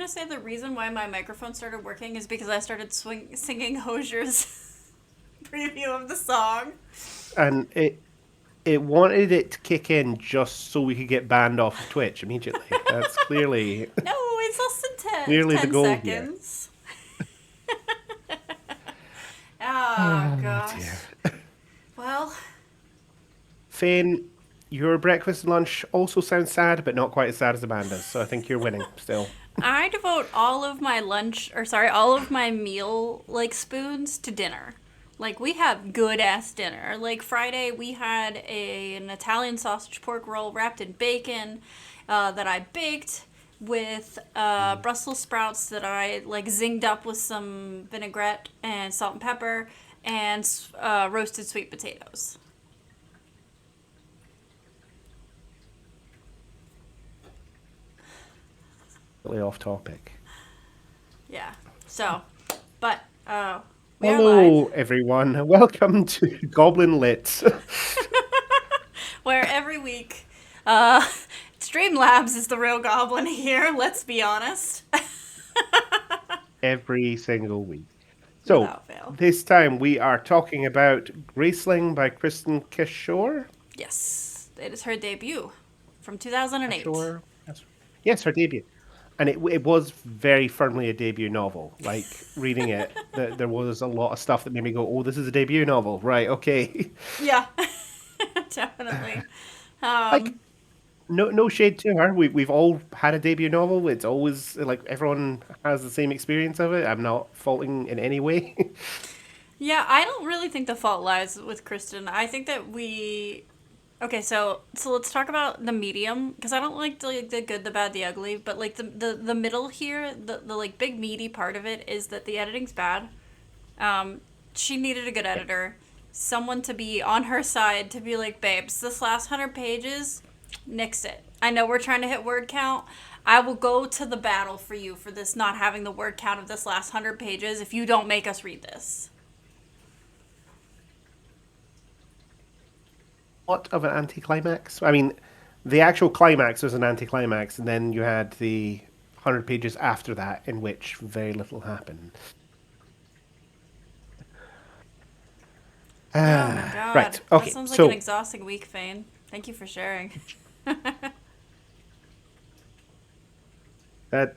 to say the reason why my microphone started working is because I started singing Hosier's preview of the song. And it wanted it to kick in just so we could get banned off of Twitch immediately. That's No, it's less than clearly the 10 goal here. seconds. Oh, Oh gosh. dear. Well, Fane, your breakfast and lunch also sounds sad, but not quite as sad as Amanda's. So I think you're winning still. I devote all of my all of my meal, like, spoons to dinner. Like, we have good ass dinner. Like, Friday, we had an Italian sausage pork roll wrapped in bacon that I baked with Brussels sprouts that I, like, zinged up with some vinaigrette and salt and pepper and roasted sweet potatoes. Really off topic. Yeah. So, but we are Hello, live. everyone. Welcome to Goblin Lit. Where every week, uh, Streamlabs is the real goblin here, let's be honest. Every single week. So, Without fail. this time we are talking about Graceling by Kristin Cashore. Yes, it is her debut from 2008. Cashore? Yes, her debut. And it was very firmly a debut novel. Like, reading it, there was a lot of stuff that made me go, oh, this is a debut novel. Right, okay. Yeah, definitely. Like, no shade to her. We've all had a debut novel. It's always, like, everyone has the same experience of it. I'm not faulting in any way. Yeah, I don't really think the fault lies with Kristen. I think that okay, so let's talk about the medium because I don't like the good, the bad, the ugly, but like the middle here, the like big meaty part of it is that the editing's bad. She needed a good editor, someone to be on her side to be like, babes, this last 100 pages, nix it. I know we're trying to hit word count. I will go to the battle for you for this not having the word count of this last 100 pages if you don't make us read this. What of an anticlimax? I mean, the actual climax was an anticlimax, and then you had the 100 pages after that in which very little happened. Oh my god. Right. That Okay. sounds like an So exhausting week, Fane. Thank you for sharing. that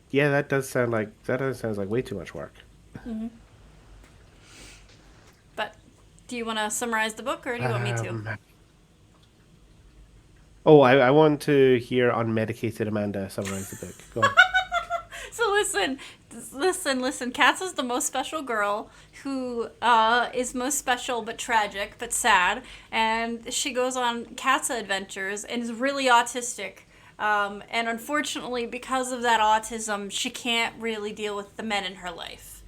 does sounds like way too much work. But do you want to summarize the book or do you want me to? Um, oh, I want to hear unmedicated Amanda summarize the book. Go on. So listen. Katz is the most special girl who is most special but tragic but sad, and she goes on Katza adventures and is really autistic. And unfortunately, because of that autism, she can't really deal with the men in her life.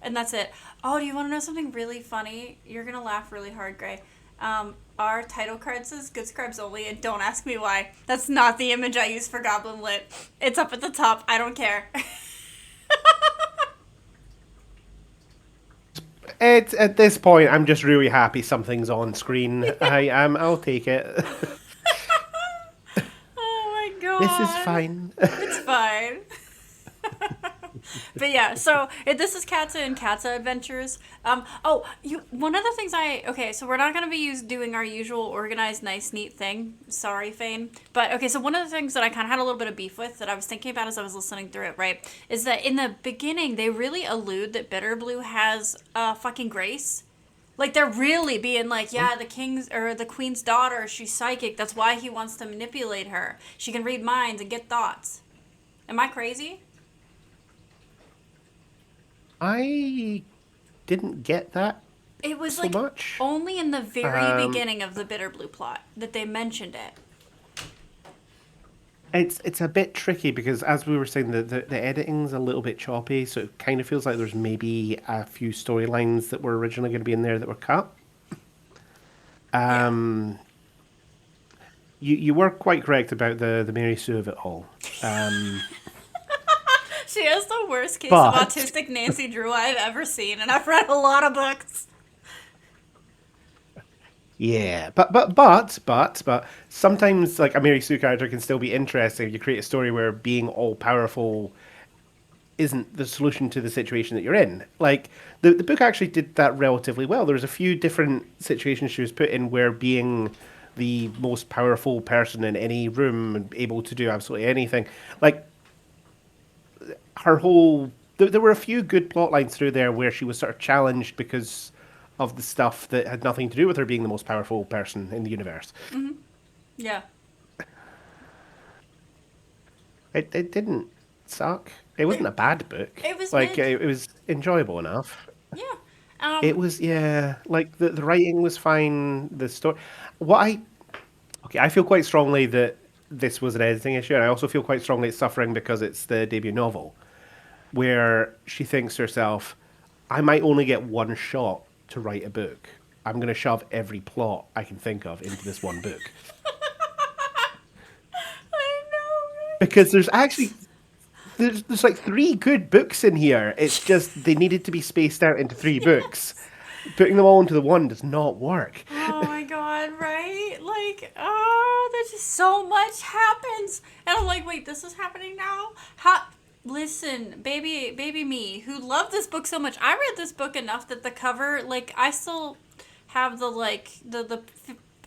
And that's it. Oh, do you want to know something really funny? You're gonna laugh really hard, Gray. Our title card says "Good Scribes Only," and don't ask me why. That's not the image I use for Goblin Lit. It's up at the top. I don't care. It's at this point, I'm just really happy something's on screen. I am. I'll take it. Oh my This is god. fine. It's fine. But yeah, so this is Katza and Katza Adventures. One of the things okay, so we're not gonna be doing our usual organized, nice, neat thing. Sorry, Fane. But okay, so one of the things that I kind of had a little bit of beef with that I was thinking about as I was listening through it, right, is that in the beginning they really allude that Bitterblue has fucking grace. Like they're really being like, yeah, the king's or the queen's daughter, she's psychic. That's why he wants to manipulate her. She can read minds and get thoughts. Am I crazy? I didn't get that It was so like much. only in the very Um, beginning of the Bitter Blue plot that they mentioned it. it's a bit tricky because, as we were saying, the editing's a little bit choppy, so it kind of feels like there's maybe a few storylines that were originally going to be in there that were cut. Yeah. Um, you were quite correct about the Mary Sue of it all. Um, She has the worst case of but autistic Nancy Drew I've ever seen, and I've read a lot of books. Yeah, but sometimes like a Mary Sue character can still be interesting if you create a story where being all powerful isn't the solution to the situation that you're in. Like the book actually did that relatively well. There was a few different situations she was put in where being the most powerful person in any room and able to do absolutely anything, like her whole there were a few good plot lines through there where she was sort of challenged because of the stuff that had nothing to do with her being the most powerful person in the universe. Yeah. It didn't suck. It wasn't a bad book. It was Like mid. it was enjoyable enough. Yeah. It was, yeah, like the writing was fine. The story, what I okay, I feel quite strongly that this was an editing issue, and I also feel quite strongly it's suffering because it's the debut novel, where she thinks to herself, I might only get one shot to write a book. I'm going to shove every plot I can think of into this one book. I know, right? Because there's actually there's like three good books in here. It's just they needed to be spaced out into three books. Yes. Putting them all into the one does not work. Oh my god, right? Like, oh, there's just so much happens. And I'm like, wait, this is happening now? How listen, baby me, who loved this book so much. I read this book enough that the cover, like, I still have the like the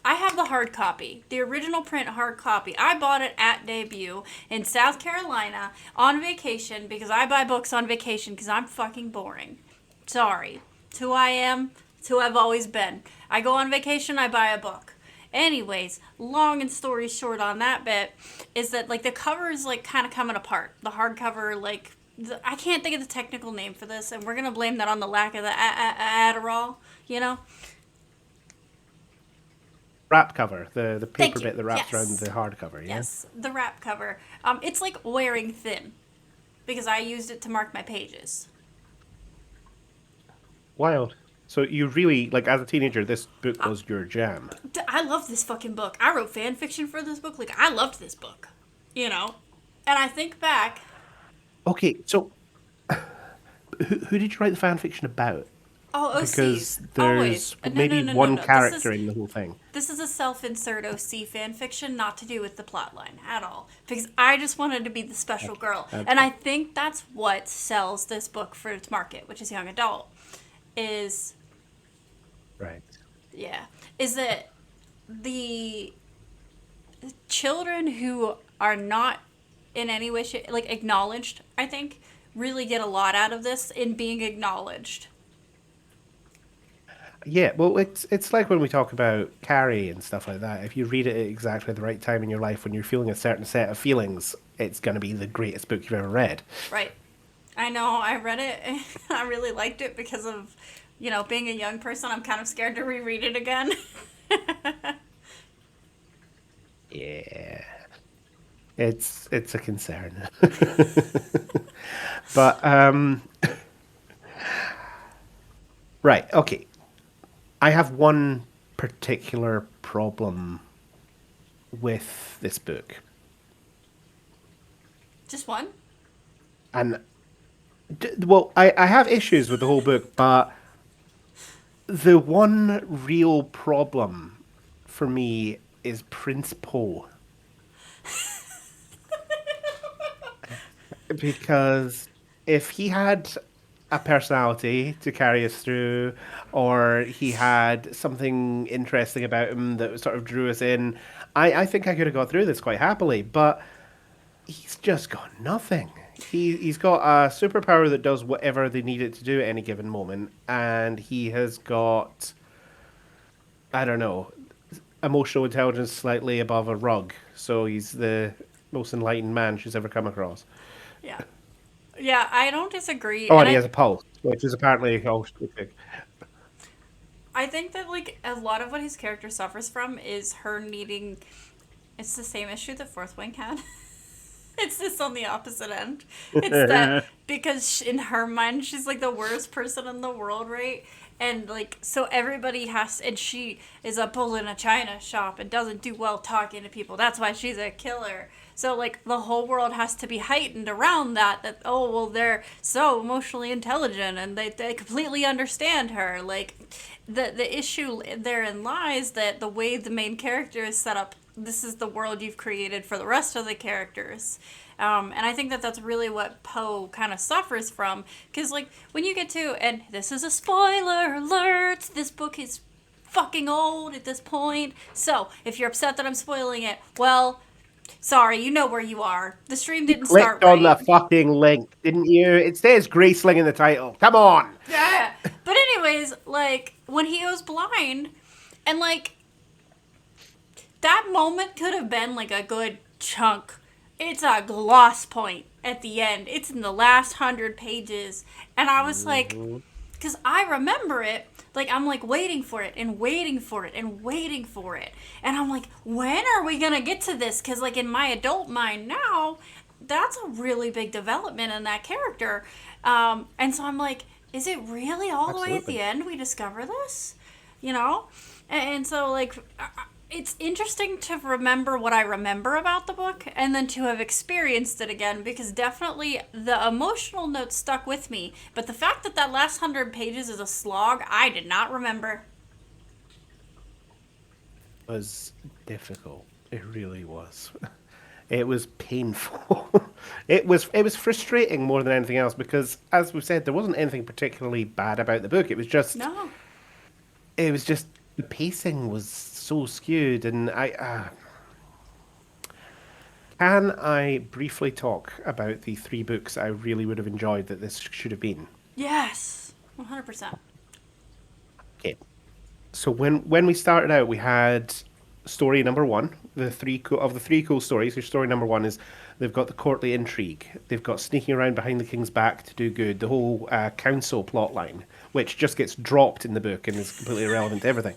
I have the hard copy, the original print hard copy. I bought it at debut in South Carolina on vacation because I buy books on vacation because I'm fucking boring. Sorry. It's who I am. It's who I've always been. I go on vacation, I buy a book. Anyways, long and story short on that bit is that like the cover is like kind of coming apart. The hardcover, like I can't think of the technical name for this, and we're gonna blame that on the lack of the Adderall. You know? Wrap cover, the Thank paper you. bit that wraps around Yes. the hardcover, yeah? Yes, the wrap cover. It's like wearing thin because I used it to mark my pages. Wild. So you really, like, as a teenager, this book was your jam. I love this fucking book. I wrote fan fiction for this book. Like, I loved this book, you know? And I think back, Okay, so who did you write the fan fiction about? oh, Because OCs. Always. there's No, no, maybe no, no, one no. character in the whole thing. This is a self-insert OC fan fiction, not to do with the plot line at all. Because I just wanted to be the special girl. And Okay. I think that's what sells this book for its market, which is young adult, is, Right. yeah, is that the children who are not in any way like acknowledged, I think, really get a lot out of this in being acknowledged. Yeah, well, it's like when we talk about Carrie and stuff like that. If you read it at exactly the right time in your life when you're feeling a certain set of feelings, it's going to be the greatest book you've ever read. Right. I know, I read it and I really liked it because of, being a young person. I'm kind of scared to reread it again. Yeah, it's a concern. But right, okay. I have one particular problem with this book, Just one? and well, I have issues with the whole book, but the one real problem for me is Prince Poe. Because if he had a personality to carry us through, or he had something interesting about him that sort of drew us in, I think I could have got through this quite happily. But he's just got nothing. He's got a superpower that does whatever they need it to do at any given moment, and he has got, I don't know, emotional intelligence slightly above a rug. So he's the most enlightened man she's ever come across. Yeah. Yeah, I don't disagree. Oh, And and he has a pulse, which is apparently I think that, like, a lot of what his character suffers from is her needing. It's the same issue that Fourth Wing had. It's just on the opposite end. It's that because in her mind, she's like the worst person in the world, right? And like, so everybody has, and she is a bull in a china shop and doesn't do well talking to people. That's why she's a killer. So like the whole world has to be heightened around that oh well they're so emotionally intelligent and they completely understand her. Like the issue therein lies that the way the main character is set up, this is the world you've created for the rest of the characters. And I think that that's really what Poe kind of suffers from. Because, like, when you get to, and this is a spoiler alert, this book is fucking old at this point. So, if you're upset that I'm spoiling it, well, sorry, you know where you are. The stream didn't start Clicked on the right. fucking link, didn't you? It says Graceling in the title. Come on. Yeah. But anyways, like, when he goes blind, and, like, that moment could have been, like, a good chunk. It's a gloss point at the end. It's in the last 100 pages. And I was like, because I remember it, like, I'm like waiting for it and waiting for it and waiting for it. And I'm like, when are we going to get to this? Because, like, in my adult mind now, that's a really big development in that character. And so I'm like, is it really all the way at the end we discover this? You know? And so, like, it's interesting to remember what I remember about the book and then to have experienced it again, because definitely the emotional notes stuck with me. But the fact that that last 100 pages is a slog, I did not remember. It was difficult. It really was. It was painful. It was frustrating more than anything else because, as we've said, there wasn't anything particularly bad about the book. It was just the pacing was so skewed, and can I briefly talk about the 3 books I really would have enjoyed that this should have been? Yes, 100%. Okay, so when we started out, we had story number 1, the three cool stories. Your story number 1 is they've got the courtly intrigue, they've got sneaking around behind the king's back to do good, the whole council plot line, which just gets dropped in the book and is completely irrelevant to everything.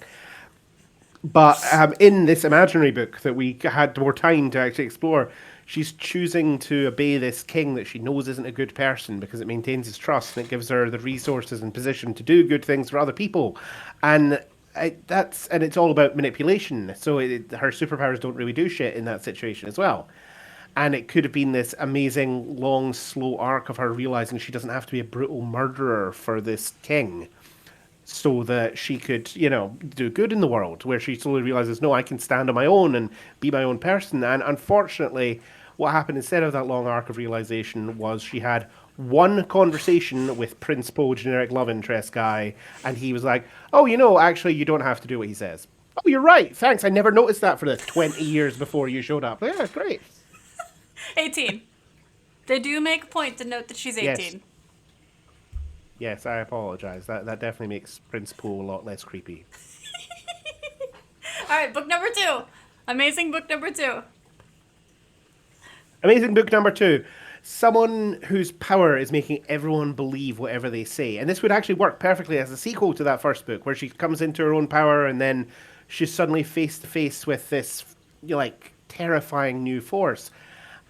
But in this imaginary book that we had more time to actually explore, she's choosing to obey this king that she knows isn't a good person because it maintains his trust and it gives her the resources and position to do good things for other people. And it's all about manipulation. So her superpowers don't really do shit in that situation as well. And it could have been this amazing, long, slow arc of her realizing she doesn't have to be a brutal murderer for this king, so that she could, do good in the world, where she slowly realizes, no, I can stand on my own and be my own person. And unfortunately, what happened instead of that long arc of realization was she had one conversation with Prince Poe, generic love interest guy, and he was like, oh, actually, you don't have to do what he says. Oh, you're right. Thanks. I never noticed that for the 20 years before you showed up. Yeah, great. 18. They do make a point to note that she's 18. Yes, I apologize. That definitely makes Prince Poe a lot less creepy. All right, book number 2. Amazing book number 2. Amazing book number 2. Someone whose power is making everyone believe whatever they say. And this would actually work perfectly as a sequel to that first book, where she comes into her own power and then she's suddenly face to face with this, terrifying new force.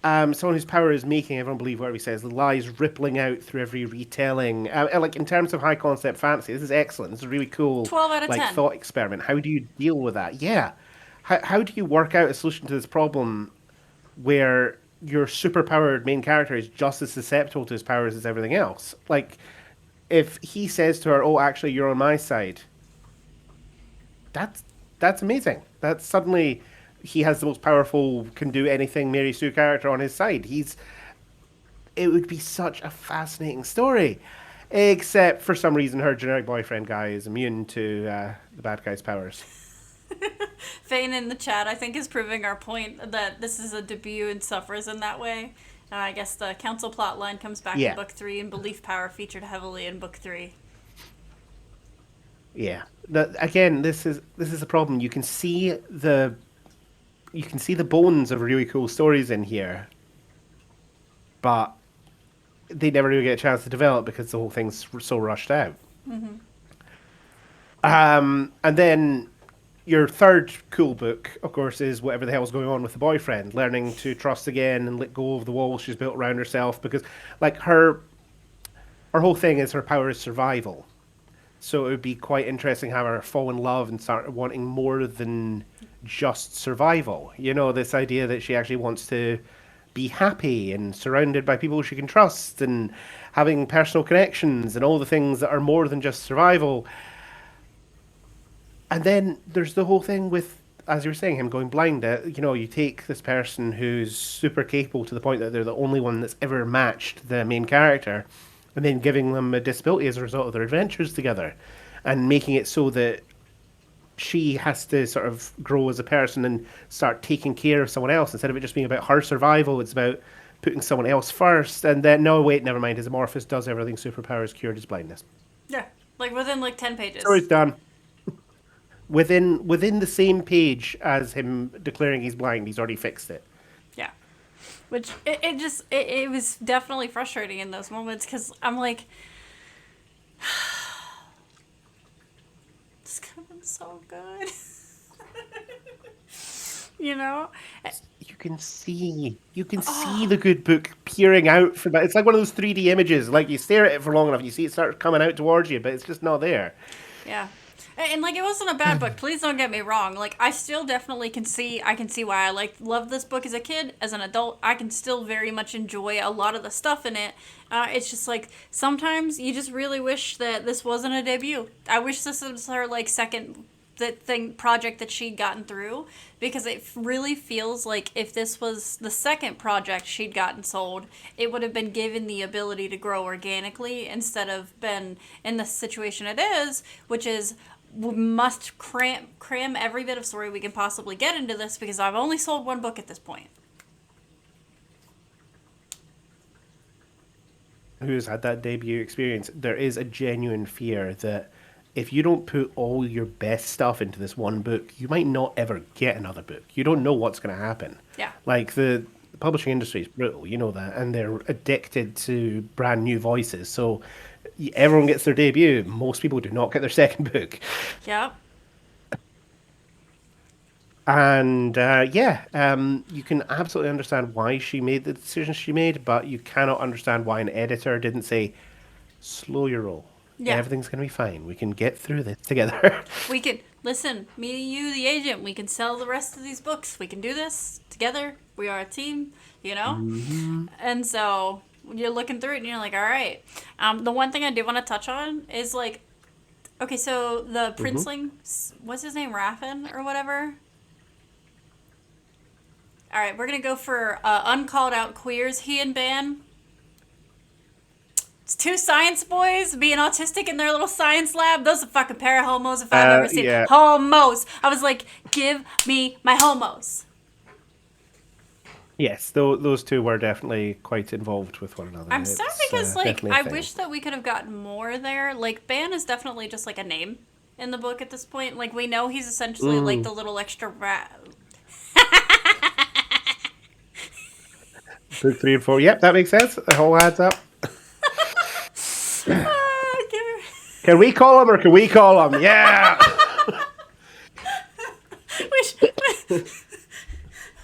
Someone whose power is making everyone believe whatever he says, the lies rippling out through every retelling. In terms of high concept fantasy, this is excellent. This is a really cool 12 out of 10. thought experiment. How do you deal with that? Yeah. How do you work out a solution to this problem where your superpowered main character is just as susceptible to his powers as everything else? Like, if he says to her, oh, actually, you're on my side, that's amazing. That's suddenly... he has the most powerful, can do anything Mary Sue character on his side. It would be such a fascinating story. Except for some reason her generic boyfriend guy is immune to the bad guy's powers. Fane in the chat, I think, is proving our point that this is a debut and suffers in that way. I guess the council plot line comes back in book 3 and belief power featured heavily in book 3. Yeah. Again, this is a problem. You can see the bones of really cool stories in here, but they never really get a chance to develop because the whole thing's so rushed out. Mm-hmm. And then your third cool book, of course, is whatever the hell's going on with the boyfriend, learning to trust again and let go of the walls she's built around herself, because her whole thing is her power is survival. So it would be quite interesting to have her fall in love and start wanting more than just survival. You know, this idea that she actually wants to be happy and surrounded by people she can trust and having personal connections and all the things that are more than just survival. And then there's the whole thing with, as you were saying, him going blind. You know, you take this person who's super capable to the point that they're the only one that's ever matched the main character, and then giving them a disability as a result of their adventures together, and making it so that she has to sort of grow as a person and start taking care of someone else instead of it just being about her survival. It's about putting someone else first. And then, no, wait, never mind. His Amorphous does everything. Superpowers cured his blindness. Yeah, like within like 10 pages. Story's done. Within the same page as him declaring he's blind, he's already fixed it. Yeah. Which it was definitely frustrating in those moments because I'm like, this could have been so good. You know? You can see the good book peering out from that. It's like one of those 3D images. Like you stare at it for long enough, you see it start coming out towards you, but it's just not there. Yeah. And like it wasn't a bad book. Please don't get me wrong. Like I still definitely can see why I loved this book as a kid. As an adult, I can still very much enjoy a lot of the stuff in it. It's just like sometimes you just really wish that this wasn't a debut. I wish this was her like second project that she'd gotten through, because it really feels like if this was the second project she'd gotten sold, it would have been given the ability to grow organically instead of been in the situation it is, which is we must cram every bit of story we can possibly get into this because I've only sold one book at this point. Who's had that debut experience, there is a genuine fear that if you don't put all your best stuff into this one book, you might not ever get another book. You don't know what's going to happen. Yeah. Like the publishing industry is brutal, you know that, and they're addicted to brand new voices. So everyone gets their debut. Most people do not get their second book. Yep. And you can absolutely understand why she made the decision she made, but you cannot understand why an editor didn't say, slow your roll. Yeah. Everything's going to be fine. We can get through this together. We can, listen, me and you, the agent, we can sell the rest of these books. We can do this together. We are a team, you know? Mm-hmm. And so you're looking through it and you're like, all right. The one thing I do want to touch on is like, okay, so the princeling, what's his name, Raffin or whatever? All right, we're going to go for uncalled out queers, he and Ban. It's two science boys being autistic in their little science lab. Those are fucking pair of homos if I've ever seen. Yeah. Homos. I was like, give me my homos. Yes, those two were definitely quite involved with one another. I'm sad because like I wish that we could have gotten more there. Like Ban is definitely just like a name in the book at this point. Like we know he's essentially like the little extra rat. Book 3 and 4. Yep, that makes sense. It all adds up. Can we call him or can we call him? Yeah.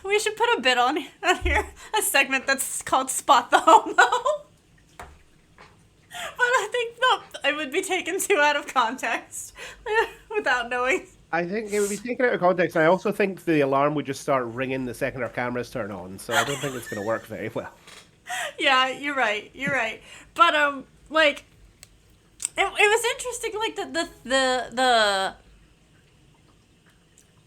we should put a bit on here, a segment that's called Spot the Homo. But I think it would be taken too out of context without knowing. I think it would be taken out of context. And I also think the alarm would just start ringing the second our cameras turn on. So I don't think it's going to work very well. Yeah, you're right. But like. It was interesting, like the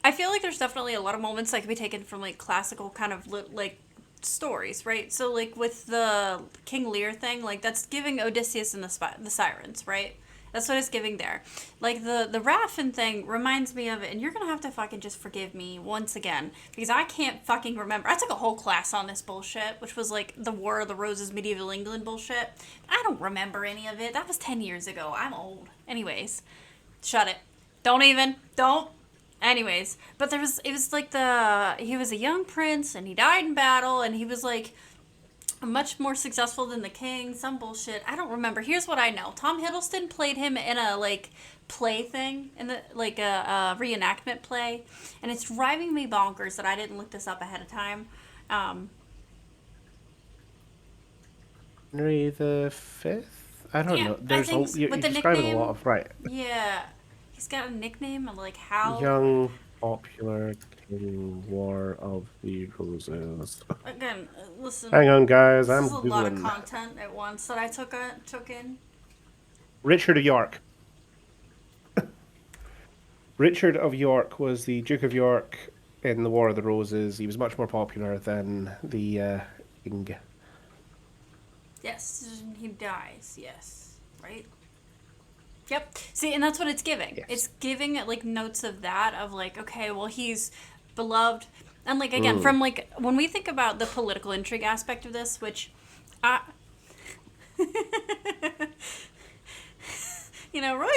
I feel like there's definitely a lot of moments that can be taken from like classical kind of like stories, right? So like with the King Lear thing, like that's giving Odysseus and the Sirens, right? That's what it's giving there. Like the Raffin thing reminds me of it, and you're gonna have to fucking just forgive me once again because I can't fucking remember. I took a whole class on this bullshit, which was like the War of the Roses, medieval England bullshit. I don't remember any of it. That was 10 years ago. I'm old. Anyways, shut it. Don't. Anyways, but it was like he was a young prince and he died in battle and he was like much more successful than the king, some bullshit. I don't remember. Here's what I know. Tom Hiddleston played him in a like play thing, in the like a reenactment play, and it's driving me bonkers that I didn't look this up ahead of time. Henry the 5th, I don't Yeah, know. I There's think you're with the describing a lot nickname, of right. yeah, he's got a nickname of like Hal. Young, popular King War of the Roses. Again, listen, Hang on, guys. this is I'm a lot of googling. content at once that I took in. Richard of York. Richard of York was the Duke of York in the War of the Roses. He was much more popular than the king. Yes, he dies. Yes, right. Yep. See, and that's what it's giving. Yes. It's giving like notes of that, of like, okay, well, he's beloved, and like again, from like when we think about the political intrigue aspect of this, which, I, you know, Roy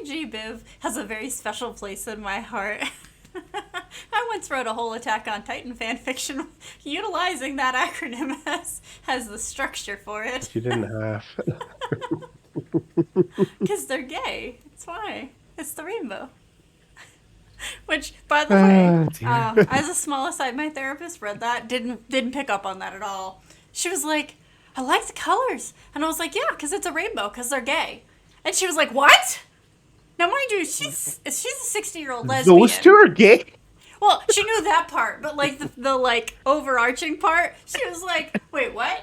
G. Biv has a very special place in my heart. I once wrote a whole Attack on Titan fan fiction utilizing that acronym as the structure for it. You didn't have. Because they're gay. That's why. It's the rainbow. Which, by the way, Dear. as a small aside, my therapist read that, didn't pick up on that at all. She was like, I like the colors. And I was like, yeah, because it's a rainbow, because they're gay. And she was like, what? Now, mind you, she's a 60-year-old lesbian. Those two are gay. Well, she knew that part, but like the like overarching part, she was like, wait, what?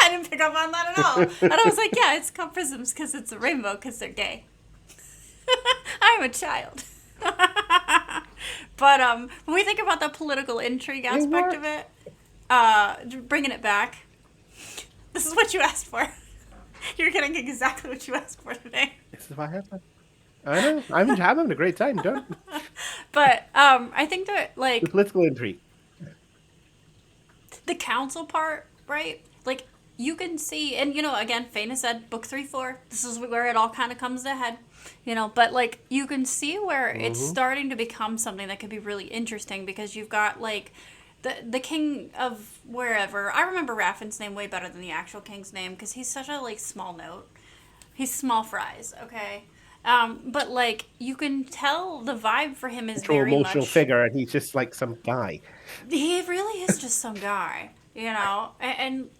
I didn't pick up on that at all. And I was like, yeah, it's called prisms because it's a rainbow because they're gay. I'm a child. But when we think about the political intrigue aspect of it, bringing it back, this is what you asked for. You're getting exactly what you asked for today. This is what happened. I know. I'm having a great time, don't? But I think that like The political intrigue. the council part, right? Like you can see, and you know, again, Faina said book 3-4. This is where it all kind of comes to head, you know. But like you can see where it's starting to become something that could be really interesting because you've got like the king of wherever. I remember Raffin's name way better than the actual king's name because he's such a like small note. He's small fries, okay. But like you can tell the vibe for him is very Emotional much figure, and he's just like some guy. he really is just some guy, you know. And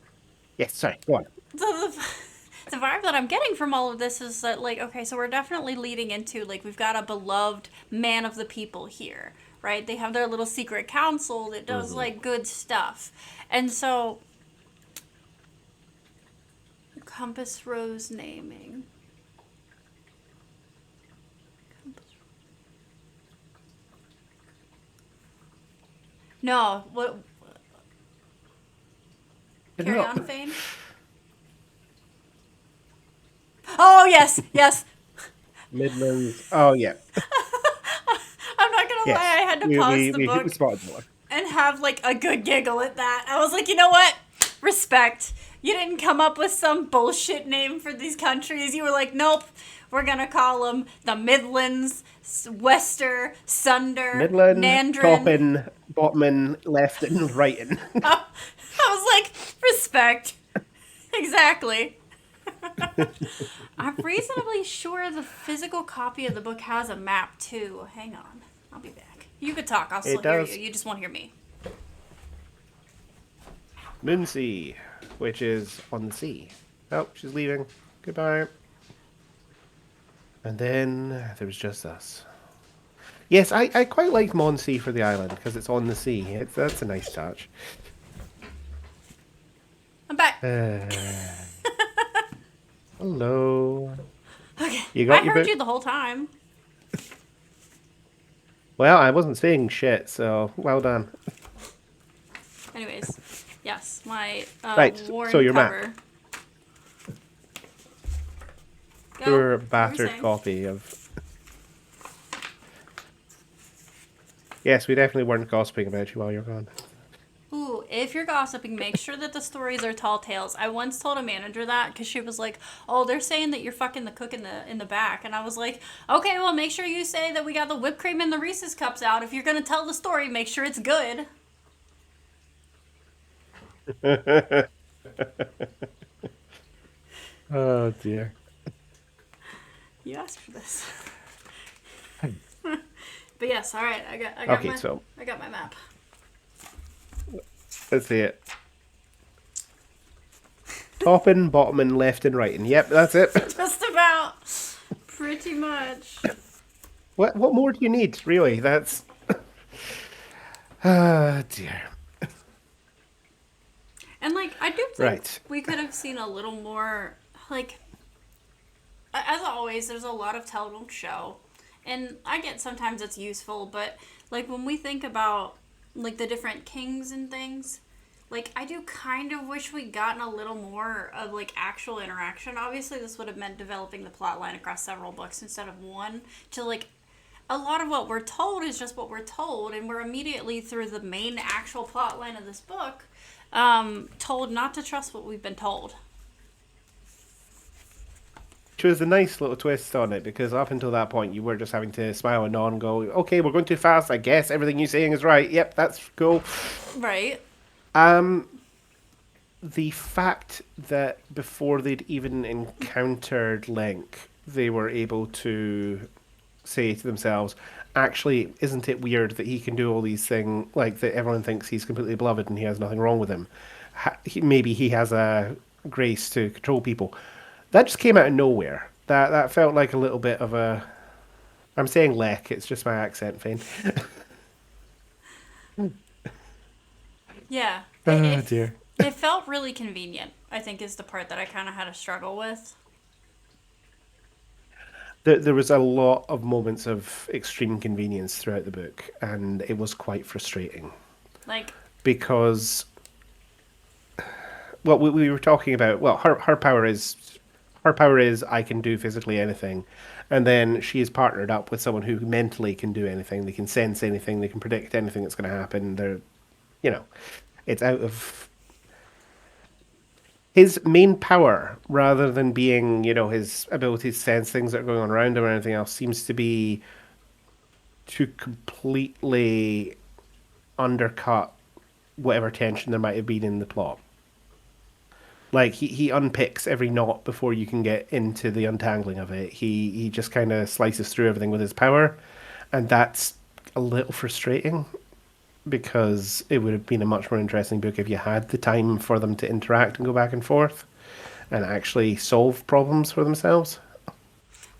Yes, sorry. Go on. the vibe that I'm getting from all of this is that like okay, so we're definitely leading into like we've got a beloved man of the people here, right? They have their little secret council that does like good stuff, and so Compass Rose naming. No, what? Carry on, Fane. Oh yes, yes. Midlands. Oh yeah. I'm not gonna lie, I had to pause the book spotted more. and have like a good giggle at that. I was like, you know what? Respect. You didn't come up with some bullshit name for these countries. You were like, nope, we're gonna call them the Midlands, Wester, Sunder, Midland, Nandrin. topping, bottoming, left and righting. I was like, respect. Exactly. I'm reasonably sure the physical copy of the book has a map too. Hang on. I'll be back. You could talk. I'll still hear you. You just won't hear me. Moonsea, which is on the sea. Oh, she's leaving. Goodbye. And then there was just us. Yes, I quite like Monsea for the island because it's on the sea. That's a nice touch. I'm back. Hello. Okay. You got I your heard book? you the whole time. Well, I wasn't saying shit, so well done. Anyways, yes, my Right, worn so your cover. map. Go. Your What were you battered saying? copy of... Yes, we definitely weren't gossiping about you while you're gone. Ooh, if you're gossiping, make sure that the stories are tall tales. I once told a manager that because she was like, "Oh, they're saying that you're fucking the cook in the back," and I was like, "Okay, well, make sure you say that we got the whipped cream and the Reese's cups out. If you're gonna tell the story, make sure it's good." Oh dear. You asked for this. But yes, all right. I got Okay, I got my map. Let's see it. Top and bottom and left and right. And yep, that's it. Just about. Pretty much. What more do you need, really? That's... Ah, dear. And, like, I do think Right. we could have seen a little more, like, as always, there's a lot of tell, don't show. And I get sometimes it's useful, but, like, when we think about, like, the different kings and things, like, I do kind of wish we'd gotten a little more of, like, actual interaction. Obviously, this would have meant developing the plot line across several books instead of one. To, like, a lot of what we're told is just what we're told, and we're immediately, through the main actual plot line of this book, told not to trust what we've been told. Which was a nice little twist on it, because up until that point, you were just having to smile and nod and go, okay, we're going too fast. I guess everything you're saying is right. Yep, that's cool. Right. The fact that before they'd even encountered Link, they were able to say to themselves, actually, isn't it weird that he can do all these things, like that everyone thinks he's completely beloved and he has nothing wrong with him? Maybe he has a grace to control people. That just came out of nowhere. That felt like a little bit of a... I'm saying Lek, it's just my accent, Fane. Yeah. Oh, dear. It felt really convenient, I think, is the part that I kind of had a struggle with. There was a lot of moments of extreme convenience throughout the book, and it was quite frustrating. Like, Because, well, we were talking about, well, her power is... Her power is I can do physically anything. And then she is partnered up with someone who mentally can do anything. They can sense anything. They can predict anything that's going to happen. They're, you know, it's out of... His main power, rather than being, you know, his ability to sense things that are going on around him or anything else, seems to be to completely undercut whatever tension there might have been in the plot. Like, he unpicks every knot before you can get into the untangling of it. He just kind of slices through everything with his power, and that's a little frustrating, because it would have been a much more interesting book if you had the time for them to interact and go back and forth and actually solve problems for themselves.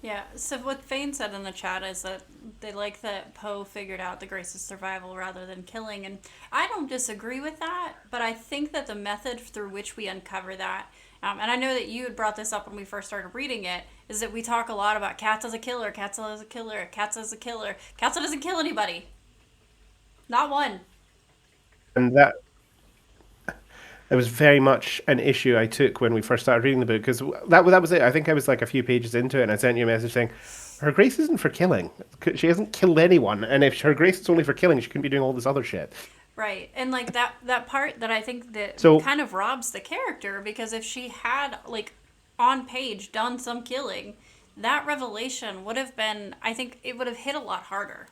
yeah. So what Fane said in the chat is that they like that Poe figured out the grace of survival rather than killing. And I don't disagree with that, but I think that the method through which we uncover that, and I know that you had brought this up when we first started reading it, is that we talk a lot about Katza as a killer, Katza as a killer, Katza as a killer. Katza doesn't kill anybody. Not one. And that was very much an issue I took when we first started reading the book, because that was it. I think I was like a few pages into it, and I sent you a message saying, her grace isn't for killing. She hasn't killed anyone, and if her grace is only for killing, she couldn't be doing all this other shit. Right. And like that part that I think that So, kind of robs the character, because if she had, like, on page done some killing, that revelation would have been, I think it would have hit a lot harder.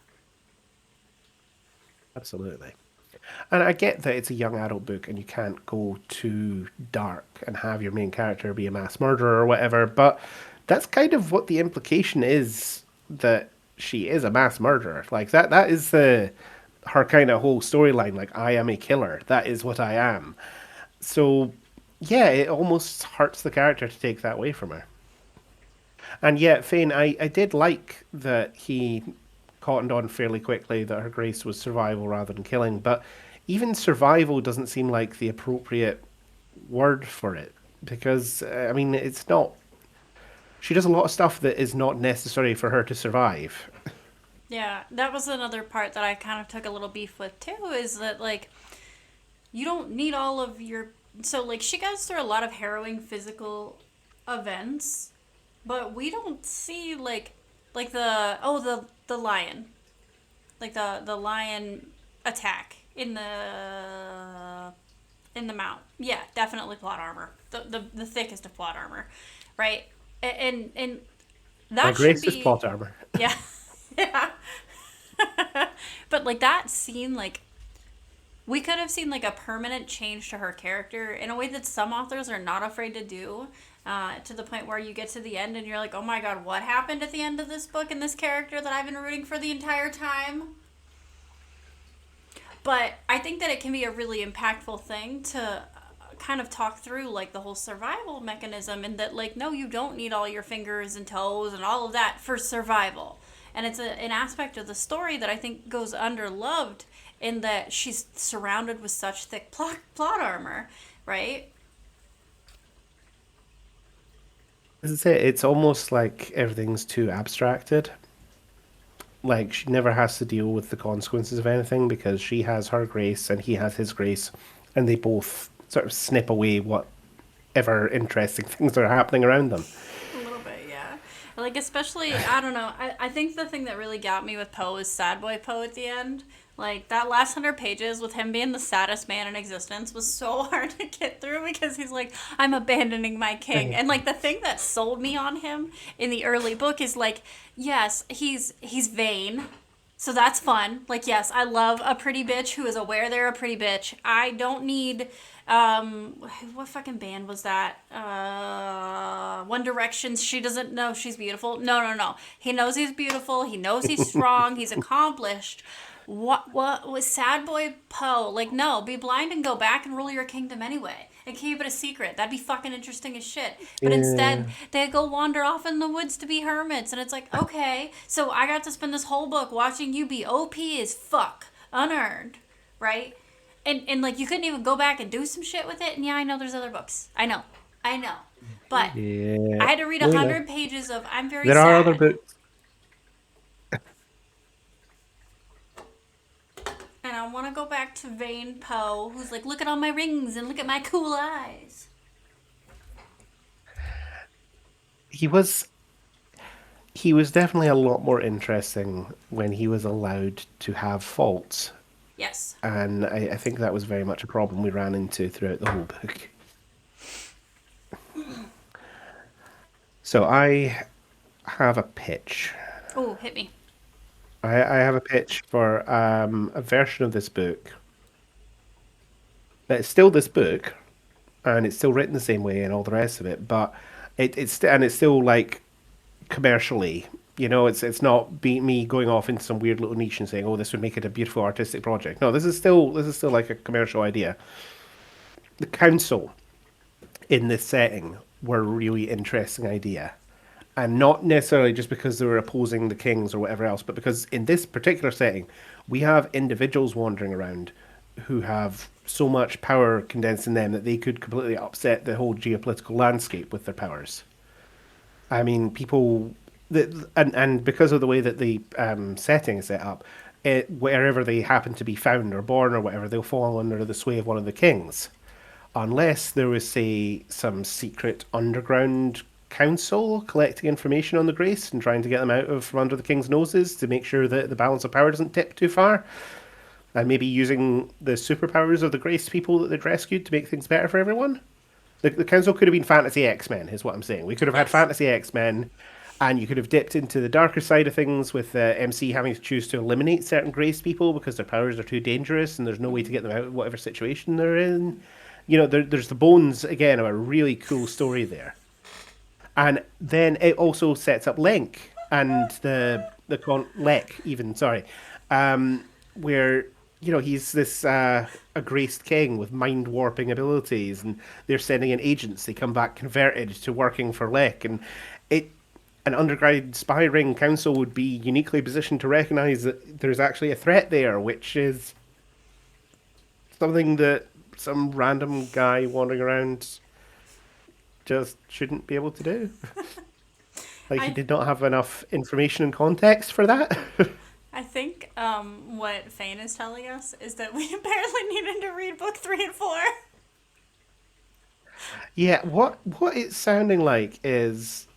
absolutely. And I get that it's a young adult book and you can't go too dark and have your main character be a mass murderer or whatever, but that's kind of what the implication is, that she is a mass murderer. Like, that is her kind of whole storyline. Like, I am a killer. That is what I am. So, yeah, it almost hurts the character to take that away from her. And yet, Fane, I did like that he cottoned on fairly quickly that her grace was survival rather than killing, but even survival doesn't seem like the appropriate word for it, because, I mean, it's not... She does a lot of stuff that is not necessary for her to survive. Yeah, that was another part that I kind of took a little beef with too, is that, like, you don't need all of your... So, like, she goes through a lot of harrowing physical events, but we don't see, like the lion. Like, the lion attack in the mount. Yeah, definitely plot armor. The thickest of plot armor, right? And that My should grace is be... plot armor. Yeah. Yeah. But, like, that scene, like, we could have seen, like, a permanent change to her character in a way that some authors are not afraid to do, to the point where you get to the end and you're like, oh my god, what happened at the end of this book and this character that I've been rooting for the entire time? But I think that it can be a really impactful thing to kind of talk through like the whole survival mechanism, and that like no, you don't need all your fingers and toes and all of that for survival. And it's an aspect of the story that I think goes underloved in that she's surrounded with such thick plot armor, right? This is it. It's almost like everything's too abstracted. Like she never has to deal with the consequences of anything because she has her grace and he has his grace, and they both sort of snip away whatever interesting things are happening around them. A little bit, yeah. Like, especially, I don't know. I think the thing that really got me with Poe is Sad Boy Poe at the end. Like, that last 100 pages with him being the saddest man in existence was so hard to get through because he's like, I'm abandoning my king. And, like, the thing that sold me on him in the early book is, like, yes, he's vain. So that's fun. Like, yes, I love a pretty bitch who is aware they're a pretty bitch. I don't need, what fucking band was that? One Direction. She doesn't know she's beautiful. No, no, no. He knows he's beautiful. He knows he's strong. He's accomplished. What was Sad Boy Poe? Like, no, be blind and go back and rule your kingdom anyway. And keep it a secret. That'd be fucking interesting as shit. But Yeah. instead, they go wander off in the woods to be hermits. And it's like, okay, so I got to spend this whole book watching you be OP as fuck. Unearned. Right? And like, you couldn't even go back and do some shit with it. And yeah, I know there's other books. I know. I know. But Yeah. I had to read We know. 100 pages of I'm very There are other sad. books. And I want to go back to Vain Poe, who's like, look at all my rings and look at my cool eyes. He was he was definitely a lot more interesting when he was allowed to have faults. Yes. And I think that was very much a problem we ran into throughout the whole book. So I have a pitch. Oh, hit me. I have a pitch for a version of this book. It's still this book, and it's still written the same way and all the rest of it, but it's still like commercially, it's not me going off into some weird little niche and saying, "Oh, this would make it a beautiful artistic project." No, this is still like a commercial idea. The council in this setting were a really interesting idea. And not necessarily just because they were opposing the kings or whatever else, but because in this particular setting, we have individuals wandering around who have so much power condensed in them that they could completely upset the whole geopolitical landscape with their powers. I mean, people that and because of the way that the setting is set up, wherever they happen to be found or born or whatever, they'll fall under the sway of one of the kings, unless there was, say, some secret underground council collecting information on the Grace and trying to get them out of from under the king's noses to make sure that the balance of power doesn't tip too far, and maybe using the superpowers of the Grace people that they'd rescued to make things better for everyone. The council could have been fantasy X-Men, is what I'm saying. We could have had Yes. fantasy X-Men, and you could have dipped into the darker side of things with MC having to choose to eliminate certain Grace people because their powers are too dangerous and there's no way to get them out of whatever situation they're in. There's the bones, again, of a really cool story there. And then it also sets up Link and Lek, even, sorry, where he's this a graced king with mind warping abilities, and they're sending in agents. They come back converted to working for Lek, and it an underground spy ring council would be uniquely positioned to recognize that there's actually a threat there, which is something that some random guy wandering around just shouldn't be able to do. Like he I did not have enough information and context for that. I think what Fane is telling us is that we apparently needed to read book 3 and 4. Yeah, what it's sounding like is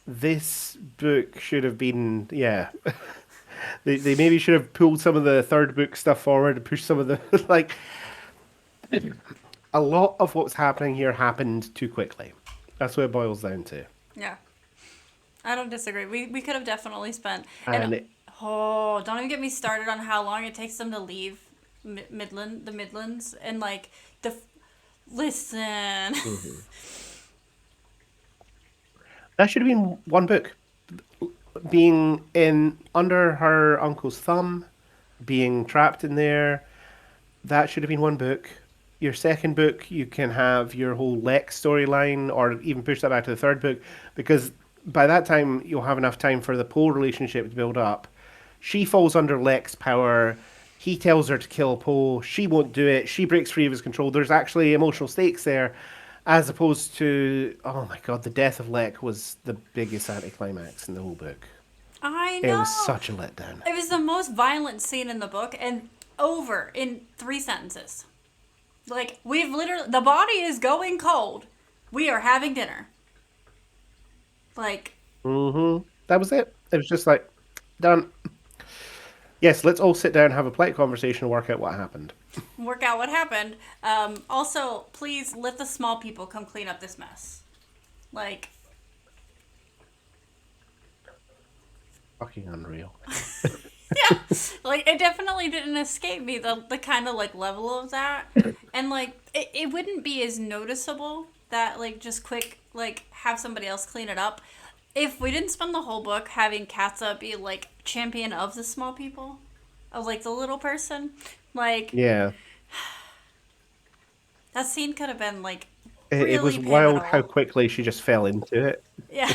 this book should have been, yeah. They maybe should have pulled some of the third book stuff forward and pushed some of the like a lot of what's happening here happened too quickly. That's what it boils down to. Yeah, I don't disagree. We could have definitely spent And it, oh, don't even get me started on how long it takes them to leave the Midlands and like listen. that should have been one book. Being in under her uncle's thumb, being trapped in there, that should have been one book. your second book, you can have your whole Lex storyline, or even push that back to the third book, because by that time you'll have enough time for the Poe relationship to build up. She falls under Lex power. He tells her to kill Poe. She won't do it. She breaks free of his control. There's actually emotional stakes there, as opposed to, oh my god, the death of Lex was the biggest anticlimax in the whole book. I It was know. such a letdown. It was the most violent scene in the book and over in 3 sentences. Like, we've literally, the body is going cold. We are having dinner. Like, That was it. It was just like, done. Yes, let's all sit down, have a polite conversation, and work out what happened. work out what happened. Also, please let the small people come clean up this mess. Like, Fucking unreal. yeah, like it definitely didn't escape me the kind of like level of that, and like it wouldn't be as noticeable that like just quick like have somebody else clean it up if we didn't spend the whole book having Katza be like champion of the small people, of like the little person. Like Yeah. that scene could have been like It was really wild how pivotal. quickly she just fell into it. Yeah.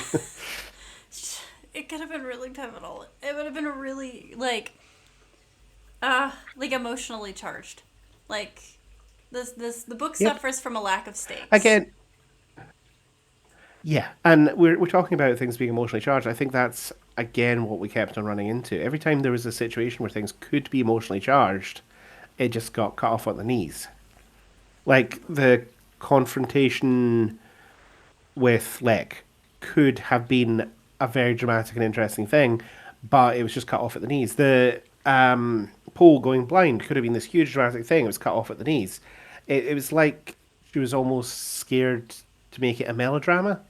It could have been really pivotal. It would have been a really like emotionally charged. Like the book Yep. suffers from a lack of stakes. Again, yeah, and we're talking about things being emotionally charged. I think that's again what we kept on running into. Every time there was a situation where things could be emotionally charged, it just got cut off at the knees. Like the confrontation with Lek could have been a very dramatic and interesting thing, but it was just cut off at the knees. The Paul going blind could have been this huge dramatic thing. It was cut off at the knees. It was like she was almost scared to make it a melodrama.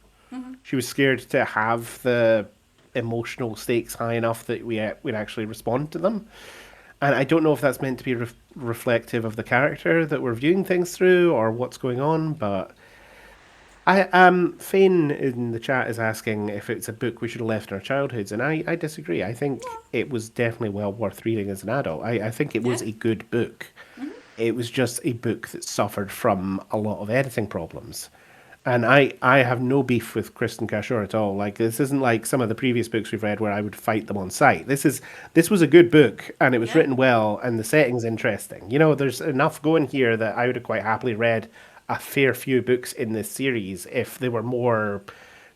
She was scared to have the emotional stakes high enough that we'd actually respond to them. And I don't know if that's meant to be reflective of the character that we're viewing things through or what's going on, but Fane in the chat is asking if it's a book we should have left in our childhoods, and I disagree. I think it was definitely well worth reading as an adult. I think it was Yeah. a good book. It was just a book that suffered from a lot of editing problems. And I have no beef with Kristin Cashore at all. Like this isn't like some of the previous books we've read where I would fight them on sight. This was a good book and it was Yeah. written well and the setting's interesting. You know, there's enough going here that I would have quite happily read a fair few books in this series if they were more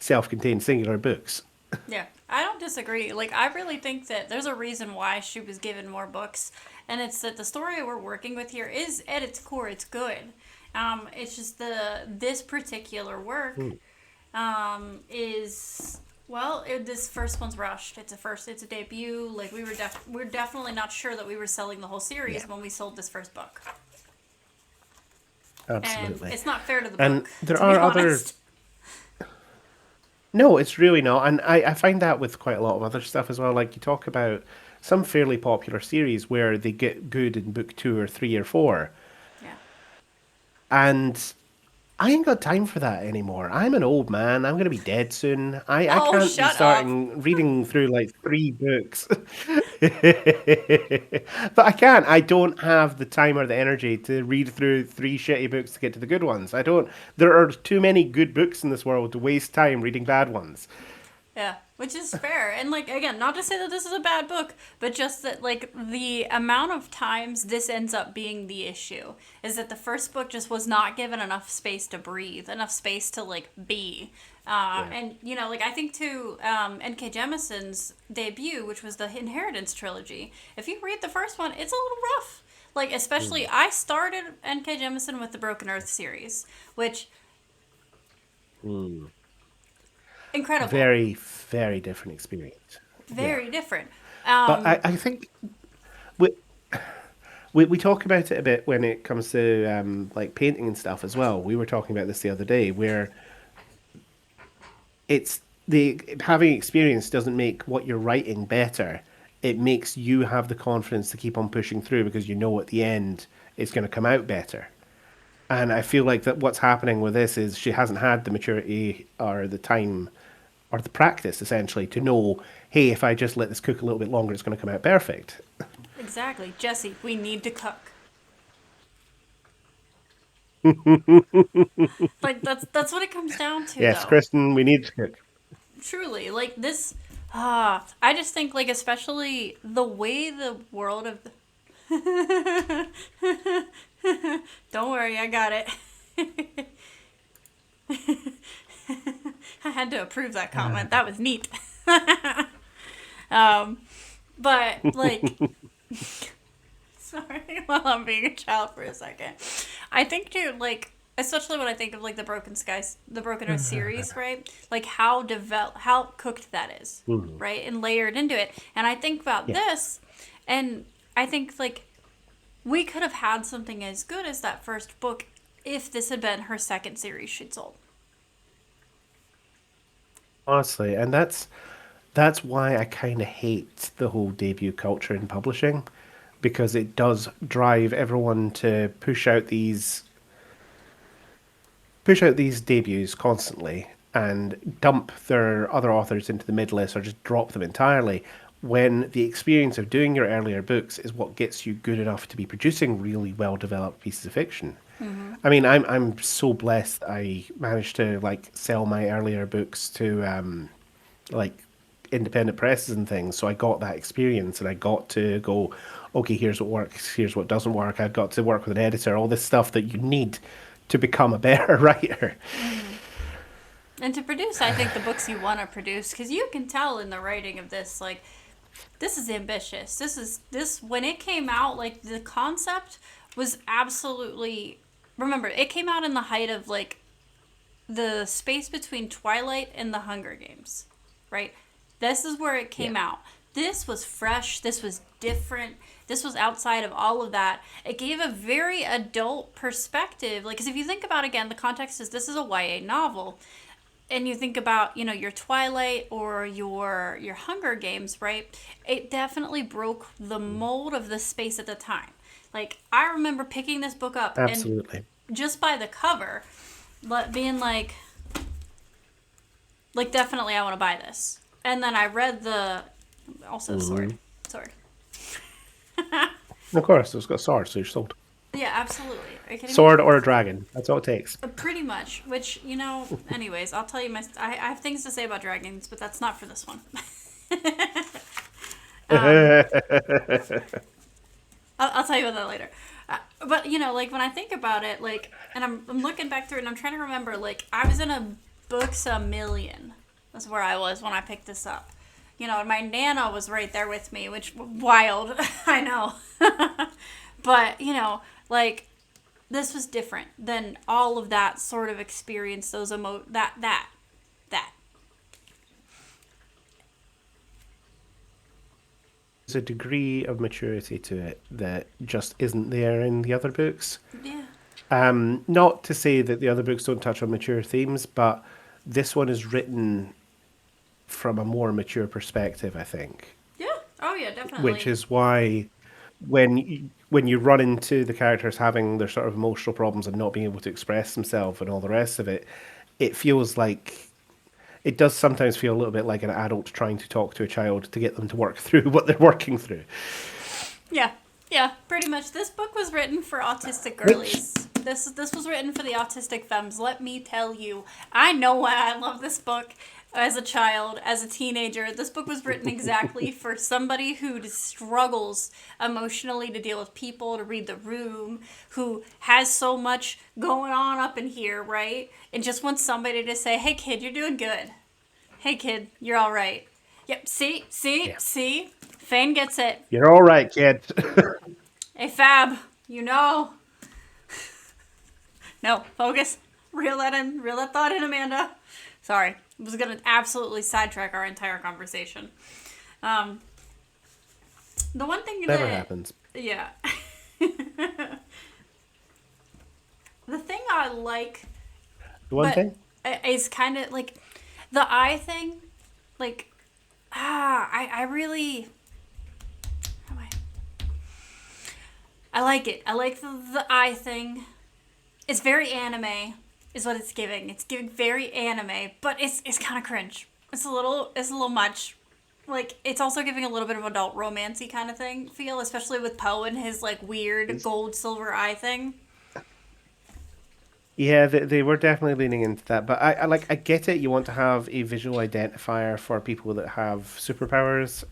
self-contained singular books. Yeah. I don't disagree. Like I really think that there's a reason why she was given more books, and it's that the story we're working with here is at its core it's good. It's just this particular work is well, this first one's rushed. It's a debut. Like we're definitely not sure that we were selling the whole series Yeah, when we sold this first book, and absolutely. it's not fair to the And book, there to be are other. honest. No, it's really not. And I find that with quite a lot of other stuff as well. Like you talk about some fairly popular series where they get good in book two or three or four. Yeah. And I ain't got time for that anymore. I'm an old man. I'm going to be dead soon. I Oh, can't be shut up. starting reading through like three books. But I can't. I don't have the time or the energy to read through three shitty books to get to the good ones. I don't. There are too many good books in this world to waste time reading bad ones. Yeah, which is fair. And like again, not to say that this is a bad book, but just that like the amount of times this ends up being the issue is that the first book just was not given enough space to breathe, enough space to like be. Yeah. And you know, like I think to N.K. Jemison's debut, which was the Inheritance trilogy. If you read the first one, it's a little rough. Like especially, Mm. I started N.K. Jemisin with the Broken Earth series, which Mm. incredible, Very, very different experience. Yeah. very different. But I think we, we talk about it a bit when it comes to like painting and stuff as well. We were talking about this the other day, where it's the having experience doesn't make what you're writing better. It makes you have the confidence to keep on pushing through because you know at the end it's going to come out better. And I feel like that what's happening with this is she hasn't had the maturity or the time or the practice essentially to know, hey, if I just let this cook a little bit longer, it's going to come out perfect. Exactly. Jesse, we need to cook. Like that's what it comes down to, Yes, though. Kristen, we need to cook. Truly, like this. I just think like especially the way the world of. Don't worry, I got it. I had to approve that comment. That was neat. um, but like, sorry, while I'm being a child for a second, I think too, like, especially when I think of like the Broken Earth series, right? Like how cooked that is, Mhm. right, and layered into it. And I think about Yeah, this, and I think like we could have had something as good as that first book if this had been her second series she'd sold. honestly, and that's why I kind of hate the whole debut culture in publishing, because it does drive everyone to push out these debuts constantly and dump their other authors into the mid list or just drop them entirely, when the experience of doing your earlier books is what gets you good enough to be producing really well developed pieces of fiction. I mean, I'm so blessed that I managed to like sell my earlier books to like independent presses and things. So I got that experience and I got to go, okay, here's what works, here's what doesn't work. I've got to work with an editor, all this stuff that you need to become a better writer. And to produce, I think, the books you want to produce, because you can tell in the writing of this, like, this is ambitious. This, when it came out, like, the concept was absolutely, remember, it came out in the height of, like, the space between Twilight and the Hunger Games, right? This is where it Yeah, came out. This was fresh. This was different. This was outside of all of that. It gave a very adult perspective. Like, because if you think about, again, the context is this is a YA novel, and you think about, you know, your Twilight or your Hunger Games, right? It definitely broke the mold of the space at the time. Like, I remember picking this book up and absolutely. just by the cover, being like definitely I want to buy this. And then I read the also Hmm. sword. Of course, it's got swords, so you're sold. Yeah, absolutely. Are you kidding me? Sword or a dragon. That's all it takes. Pretty much. Which, you know, anyways, I'll tell you I have things to say about dragons, but that's not for this one. um, I'll tell you about that later. But you know, like when I think about it, like, and I'm looking back through it, and I'm trying to remember, like, I was in a Books a Million. That's where I was when I picked this up. You know, and my nana was right there with me, which wild, I know. But you know, like this was different than all of that sort of experience. Those that. There's a degree of maturity to it that just isn't there in the other books. Yeah. Not to say that the other books don't touch on mature themes, but this one is written from a more mature perspective, I think. Yeah. Oh yeah, Which definitely. is why when you run into the characters having their sort of emotional problems and not being able to express themselves and all the rest of it, it feels like it does sometimes feel a little bit like an adult trying to talk to a child to get them to work through what they're working through. Yeah, yeah, pretty much. This book was written for autistic Which girlies. This was written for the autistic femmes. Let me tell you, I know why I love this book. As a child, as a teenager, this book was written exactly for somebody who struggles emotionally to deal with people, to read the room, who has so much going on up in here, right? And just wants somebody to say, "Hey, kid, you're doing good. Hey, kid, you're all right." Yep. See, see, yeah, see. Fane gets it. you're all right, kid. Hey, Fab, you know. No, focus. Reel that in. Reel that thought in, Amanda. Sorry. I was going to absolutely sidetrack our entire conversation. Um, the one thing Never that, happens. yeah. The thing I like, The one but thing. is kind of like the eye thing. Like, I really, how do I like it. I like the eye thing. It's very anime, is what it's giving. It's giving very anime, but it's kind of cringe. It's a little much. Like it's also giving a little bit of adult romancy kind of thing feel, especially with Poe and his like weird Is gold silver eye thing. Yeah, they were definitely leaning into that, but I get it. You want to have a visual identifier for people that have superpowers,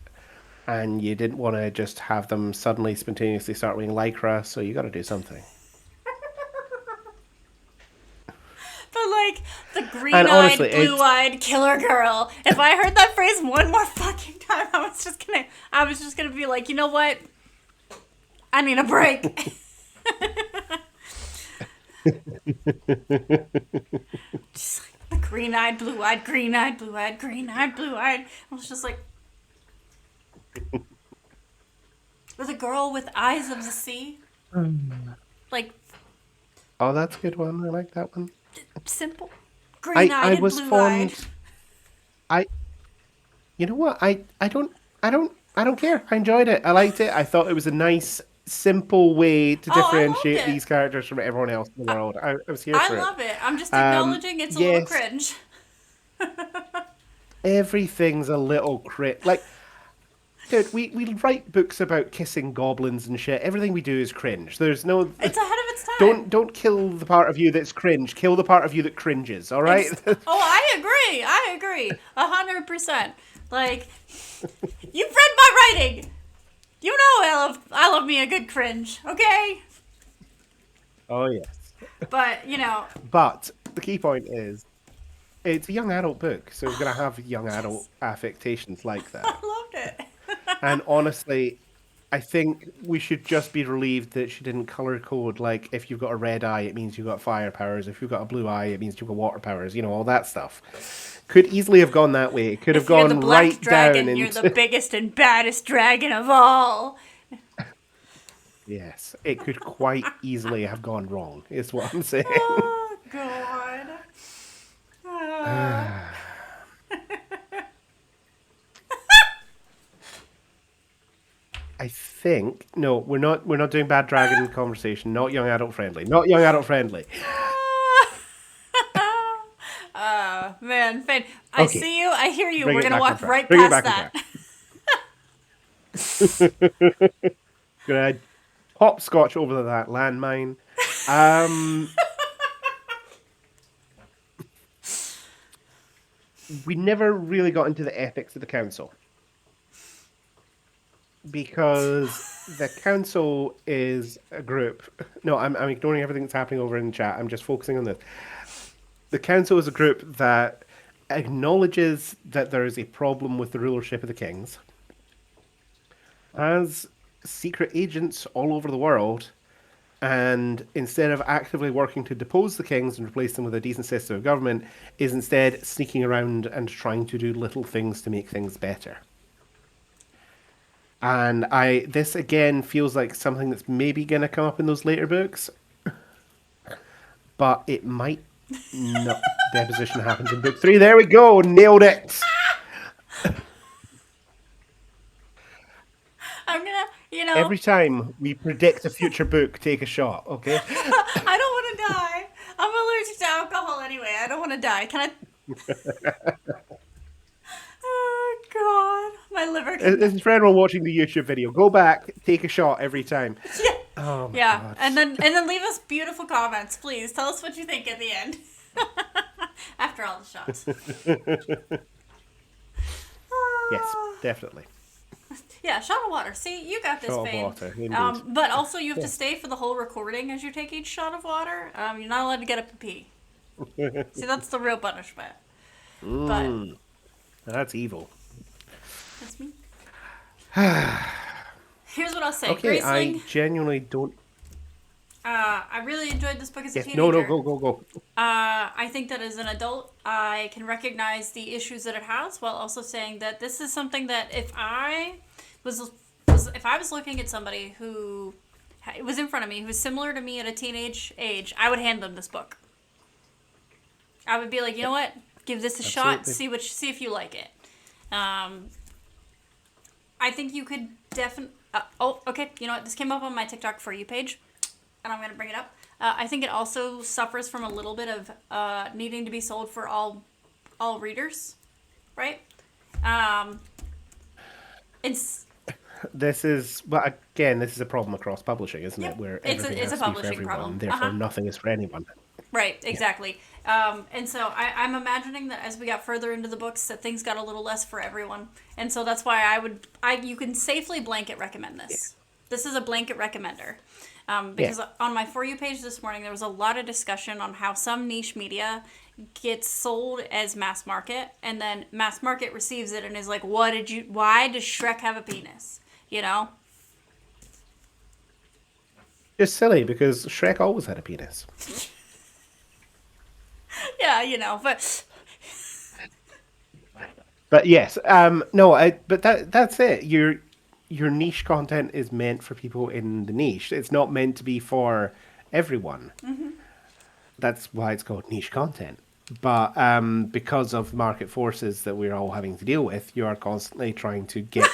and you didn't want to just have them suddenly spontaneously start wearing lycra, so you got to do something. But like the And honestly, green-eyed, it blue-eyed killer girl. If I heard that phrase one more fucking time, I was just gonna be like, you know what? I need a break. Just like the green-eyed, blue-eyed, green-eyed, blue-eyed, green-eyed, blue-eyed. I was just like, with a girl with eyes of the sea. Like oh, that's a good one. I like that one. simple, I green-eyed and was blue-eyed. fond. I You know what? I don't care. I enjoyed it. I liked it. I thought it was a nice, simple way to Oh, I loved differentiate it. these characters from everyone else in the world. I was here I for it. love it. I'm just acknowledging it's a little Yes, cringe. everything's a little like, dude, we write books about kissing goblins and shit. Everything we do is cringe. There's no It's ahead of its time. don't kill the part of you that's cringe. Kill the part of you that cringes. All right. Oh, I agree. I agree. 100%. Like, you've read my writing. You know I love me a good cringe, okay? Oh yes. But, you know, But the key point is, it's a young adult book, so we're gonna have young adult yes, affectations like I that. loved it. And honestly, I think we should just be relieved that she didn't color code like if you've got a red eye, it means you've got fire powers. If you've got a blue eye, it means you've got water powers. All that stuff. Could easily have gone that way. It could have If you're the gone black right down dragon, you're the into. biggest and baddest dragon of all. Yes, it could quite easily have gone wrong, is what I'm saying. Oh, God. Ah. I think no, we're not doing bad dragon conversation. Not young adult friendly. Not young adult friendly. Man, Finn, I Okay, see you. I hear you. bring We're it gonna back on walk track. right Bring it past back on that. track. Gonna hopscotch over that landmine. Um, we never really got into the ethics of the council because the council is a group. No, I'm ignoring everything that's happening over in the chat. I'm just focusing on this. The council is a group that acknowledges that there is a problem with the rulership of the kings, has secret agents all over the world, and instead of actively working to depose the kings and replace them with a decent system of government, is instead sneaking around and trying to do little things to make things better. And this again feels like something that's maybe going to come up in those later books, but it might not. Deposition happens in book 3. There we go, nailed it. I'm gonna, you know, Every time we predict a future book, take a shot, okay? I don't want to die. I'm allergic to alcohol anyway. I don't want to die. Can I? Oh God, my liver can. This is for everyone watching the YouTube video. Go back, take a shot every time. Yeah, Oh my yeah, god. and then leave us beautiful comments, please. Tell us what you think at the end. After all the shots. Yes, Ah. definitely. Yeah, shot of water. See, you got this, Shot of Fane. water, indeed. But also, you have to Yes. stay for the whole recording as you take each shot of water. You're not allowed to get up and pee. See, that's the real punishment. But That's evil. that's me. Here's what I'll say, Okay, I Graceling. genuinely don't. I really enjoyed this book as a Yes, teenager. no, go. I think that as an adult, I can recognize the issues that it has, while also saying that this is something that if I was looking at somebody who was in front of me who was similar to me at a teenage age, I would hand them this book. I would be like, you know what, give this a shot, Absolutely. see if you like it. I think you could definitely. Oh, okay. You know what? This came up on my TikTok For You page, and I'm gonna bring it up. I think it also suffers from a little bit of needing to be sold for all readers, right? It's This is, but again, this is a problem across publishing, isn't yep. it? Where It's everything a has to be for publishing everyone, problem. therefore nothing is for anyone. Right, exactly. And so I'm imagining that as we got further into the books, that things got a little less for everyone. And so that's why you can safely blanket recommend Yeah. this. This is a blanket recommender. Yeah. Because on my For You page this morning, there was a lot of discussion on how some niche media gets sold as mass market, and then mass market receives it and is like, why does Shrek have a penis? You know? Just silly because Shrek always had a penis. Yeah, you know, but But yes, no, but that's it. Your niche content is meant for people in the niche. It's not meant to be for everyone. That's why it's called niche content. But because of market forces that we're all having to deal with, you are constantly trying to get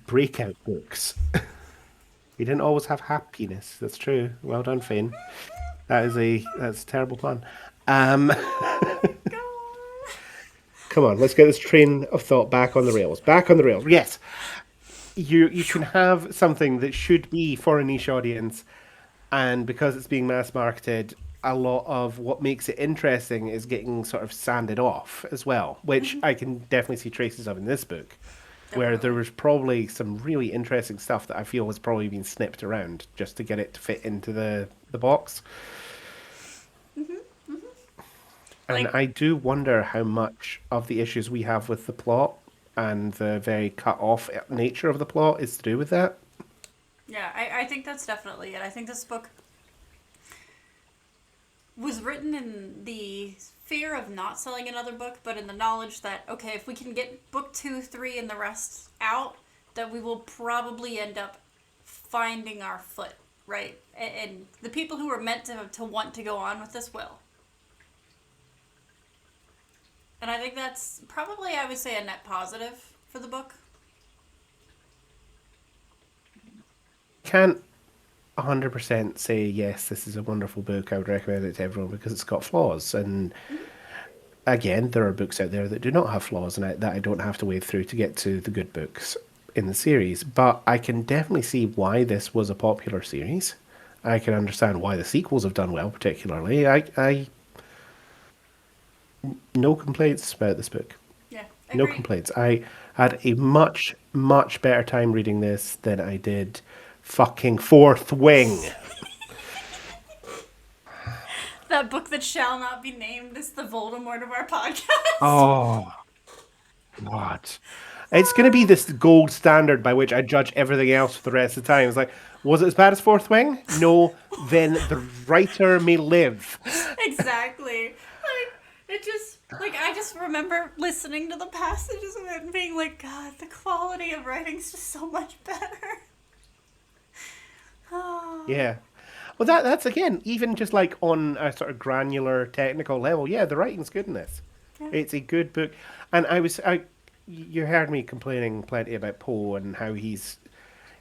breakout books. We didn't always have happiness. That's true. Well done, Finn. That's a terrible pun. Um, Come on, let's get this train of thought back on the rails. Back on the rails. Yes, you can have something that should be for a niche audience, and because it's being mass marketed, a lot of what makes it interesting is getting sort of sanded off as well, which I can definitely see traces of in this book, where there definitely. was probably some really interesting stuff that I feel has probably been snipped around just to get it to fit into the box. And Like, I do wonder how much of the issues we have with the plot and the very cut off nature of the plot is to do with that. yeah, I think that's definitely it. I think this book was written in the fear of not selling another book, but in the knowledge that, okay, if we can get book 2, 3, and the rest out, that we will probably end up finding our foot, right? And the people who are meant to want to go on with this will. And I think that's probably, I would say, a net positive for the book. Can't 100% say, yes, this is a wonderful book. I would recommend it to everyone because it's got flaws. And again, there are books out there that do not have flaws and that I don't have to wade through to get to the good books in the series. But I can definitely see why this was a popular series. I can understand why the sequels have done well, particularly. No complaints about this book. Yeah, No agreed. complaints. I had a much, much better time reading this than I did fucking Fourth Wing. That book that shall not be named is the Voldemort of our podcast. Oh, what? It's going to be this gold standard by which I judge everything else for the rest of the time. It's like, was it as bad as Fourth Wing? No. Then the writer may live. Exactly. Like, it just, like, I just remember listening to the passages of it and being like, God, the quality of writing's just so much better. Oh, Yeah. Well, that's again, even just like on a sort of granular technical level. Yeah, the writing's good in this. yeah. It's a good book, and you heard me complaining plenty about Poe and how he's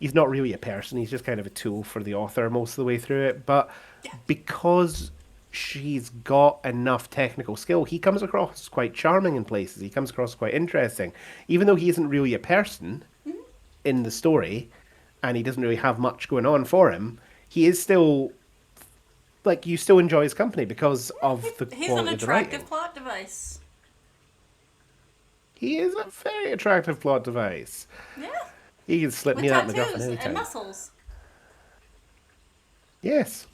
not really a person. He's just kind of a tool for the author most of the way through it. But Yeah. because she's got enough technical skill, he comes across quite charming in places. He comes across quite interesting, even though he isn't really a person in the story, and he doesn't really have much going on for him. He is still like you still enjoy his company because of the He's an quality of the attractive writing. plot device. He is a very attractive plot device. Yeah. He can slip With me that MacGuffin tattoos and anytime. muscles. Yes,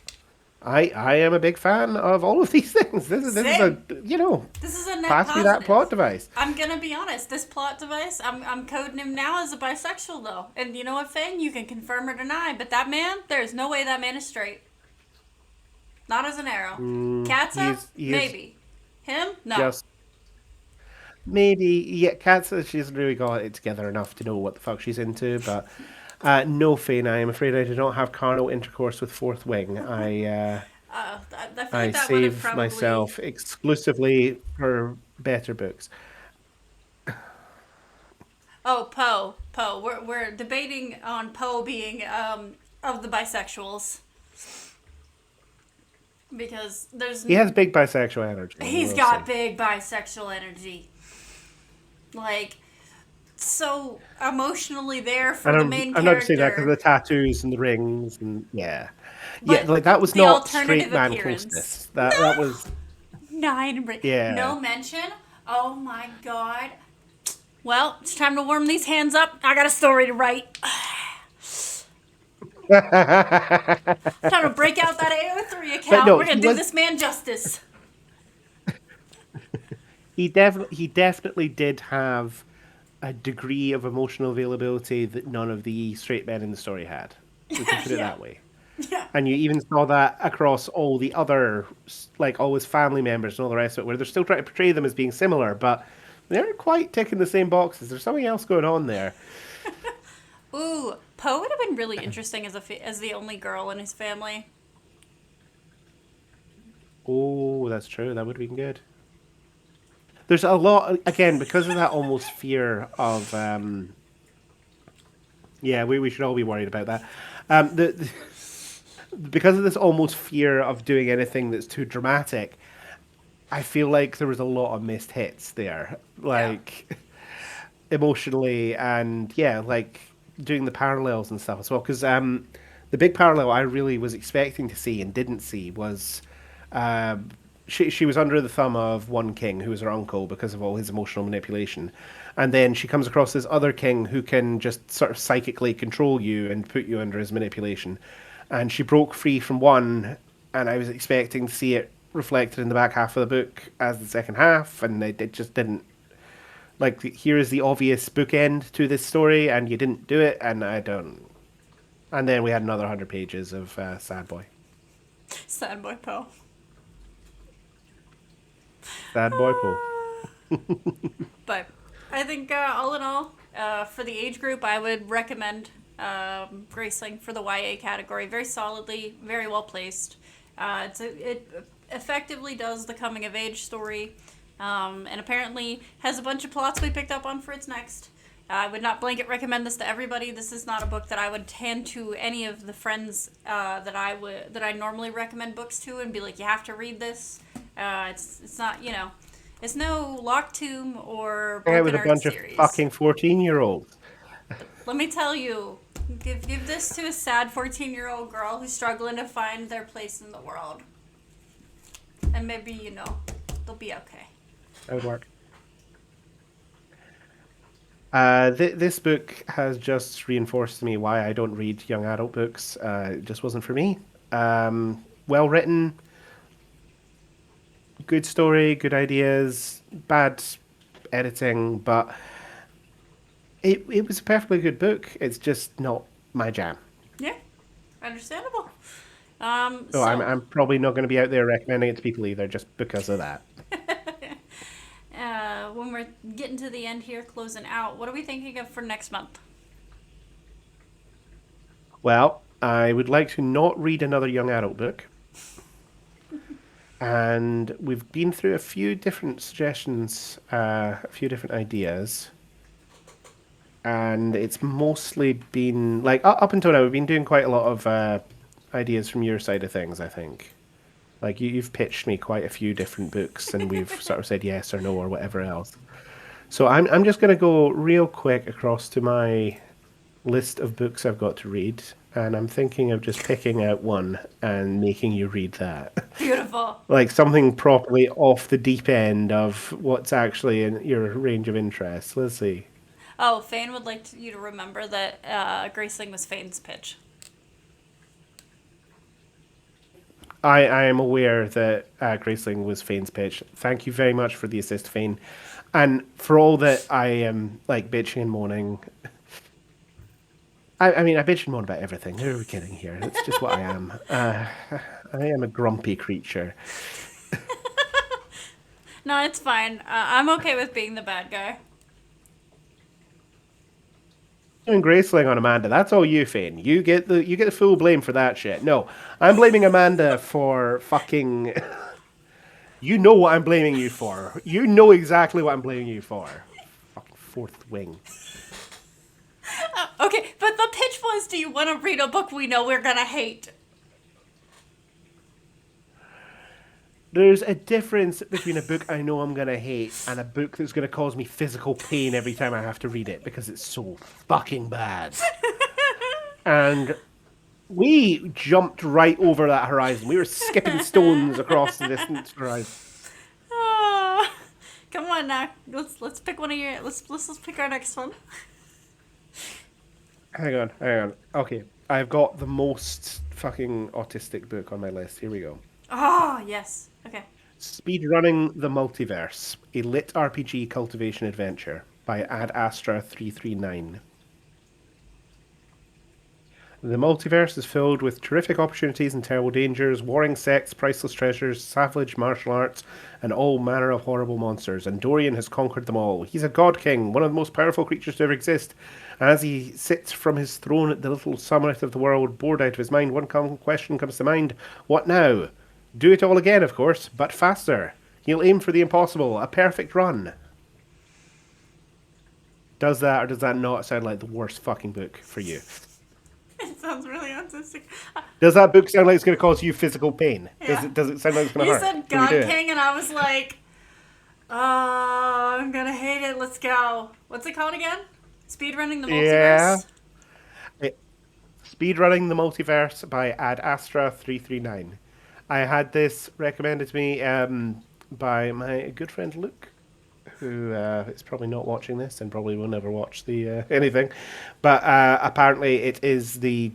I am a big fan of all of these things. This is a Same. This is a net pass me that plot positive. device. I'm gonna be honest. This plot device, I'm coding him now as a bisexual though. And you know what, Fane? You can confirm or deny, but that man, there's no way that man is straight. Not as an arrow. Katza, He is maybe. Him, no. just maybe yeah. Kat says she hasn't really got it together enough to know what the fuck she's into, but no, Fane. I am afraid I do not have carnal intercourse with Fourth Wing. I feel I like that would have save probably. myself exclusively for better books. Oh, Poe. Poe. We're debating on Poe being of the bisexuals because He has big bisexual energy, I he's will got say. big bisexual energy. Like, so emotionally there for And the I'm main I'm not just saying that because of character. the tattoos and the rings and yeah. Yeah, but like that was the not straight alternative man appearance. closeness. That was No, I didn't bring. yeah. No mention. Oh my god. Well, it's time to warm these hands up. I got a story to write. Time to break out that AO3 But account. no, We're gonna do this man justice. he definitely did have a degree of emotional availability that none of the straight men in the story had. We can put it Yeah. that way. Yeah. And you even saw that across all the other, like all his family members and all the rest of it, where they're still trying to portray them as being similar, but they aren't quite ticking the same boxes. There's something else going on there. Ooh, Poe would have been really interesting as the only girl in his family. Oh, that's true. That would have been good. There's a lot, again, because of that almost fear of, yeah, we should all be worried about that. Because of this almost fear of doing anything that's too dramatic, I feel like there was a lot of missed hits there. Yeah. Like, emotionally and yeah, like doing the parallels and stuff as well. Because the big parallel I really was expecting to see and didn't see was um, she was under the thumb of one king who was her uncle because of all his emotional manipulation, and then she comes across this other king who can just sort of psychically control you and put you under his manipulation, and she broke free from one, and I was expecting to see it reflected in the back half of the book as the second half, and it just didn't. Like, here is the obvious bookend to this story, and you didn't do it, and I don't. And then we had another 100 pages of Sad Boy. Sad boy Poe. Sad Boy Poe. But I think all in all, for the age group, I would recommend Graceling for the YA category. Very solidly, very well placed. It effectively does the coming of age story, and apparently has a bunch of plots we picked up on for its next. I would not blanket recommend this to everybody. This is not a book that I would hand to any of the friends that I normally recommend books to and be like, you have to read this. It's not, it's no Lock Tomb or Yeah, with Broken a Earth bunch of series. fucking 14-year-olds. Let me tell you, give this to a sad 14-year-old girl who's struggling to find their place in the world, and maybe they'll be okay. That would work. This book has just reinforced to me why I don't read young adult books. It just wasn't for me. Well written, good story, good ideas, bad editing, but it was a perfectly good book. It's just not my jam. Yeah, understandable. So I'm probably not going to be out there recommending it to people either, just because of that. When we're getting to the end here, closing out, what are we thinking of for next month? Well, I would like to not read another young adult book. And we've been through a few different suggestions, a few different ideas. And it's mostly been, like, up until now, we've been doing quite a lot of ideas from your side of things, I think. Like, you've pitched me quite a few different books, and we've sort of said yes or no or whatever else. So I'm just going to go real quick across to my list of books I've got to read, and I'm thinking of just picking out one and making you read that. Beautiful. Like something properly off the deep end of what's actually in your range of interest. Let's see. Oh, Fane would like you to remember that Graceling was Fane's pitch. I am aware that Graceling was Fane's pitch. Thank you very much for the assist, Fane. And for all that I am like bitching and moaning, I mean, I bitch and moan about everything. Who are we kidding here? That's just what I am. I am a grumpy creature. No, it's fine. I'm okay with being the bad guy. Doing Graceling on Amanda. That's all you, Fane. You get the full blame for that shit. No, I'm blaming Amanda for fucking. You know what I'm blaming you for. You know exactly what I'm blaming you for. Fucking Fourth Wing. Okay, but the pitch was, do you want to read a book we know we're gonna hate? There's a difference between a book I know I'm going to hate and a book that's going to cause me physical pain every time I have to read it because it's so fucking bad. And We jumped right over that horizon. We were skipping stones across the distant horizon. Oh, come on now. Let's pick one of your. Let's pick our next one. Hang on, hang on. Okay, I've got the most fucking autistic book on my list. Here we go. Oh yes. Okay. Speedrunning the Multiverse, a lit RPG cultivation adventure by Ad Astra 339. The multiverse is filled with terrific opportunities and terrible dangers, warring sects, priceless treasures, savage martial arts, and all manner of horrible monsters. And Dorian has conquered them all. He's a god king, one of the most powerful creatures to ever exist. As he sits from his throne at the little summit of the world, bored out of his mind, one question comes to mind. What now? Do it all again, of course, but faster. He'll aim for the impossible, a perfect run. Does that or does that not sound like the worst fucking book for you? It sounds really autistic. Does that book sound like it's going to cause you physical pain? Yeah. Does it sound like it's going to You hurt? said Can we God do it? King, and I was like, oh, I'm gonna hate it. Let's go. What's it called again? Speedrunning the Yeah. Multiverse? Speedrunning the Multiverse by Ad Astra 339. I had this recommended to me by my good friend Luke, who is probably not watching this and probably will never watch the anything. But apparently it is the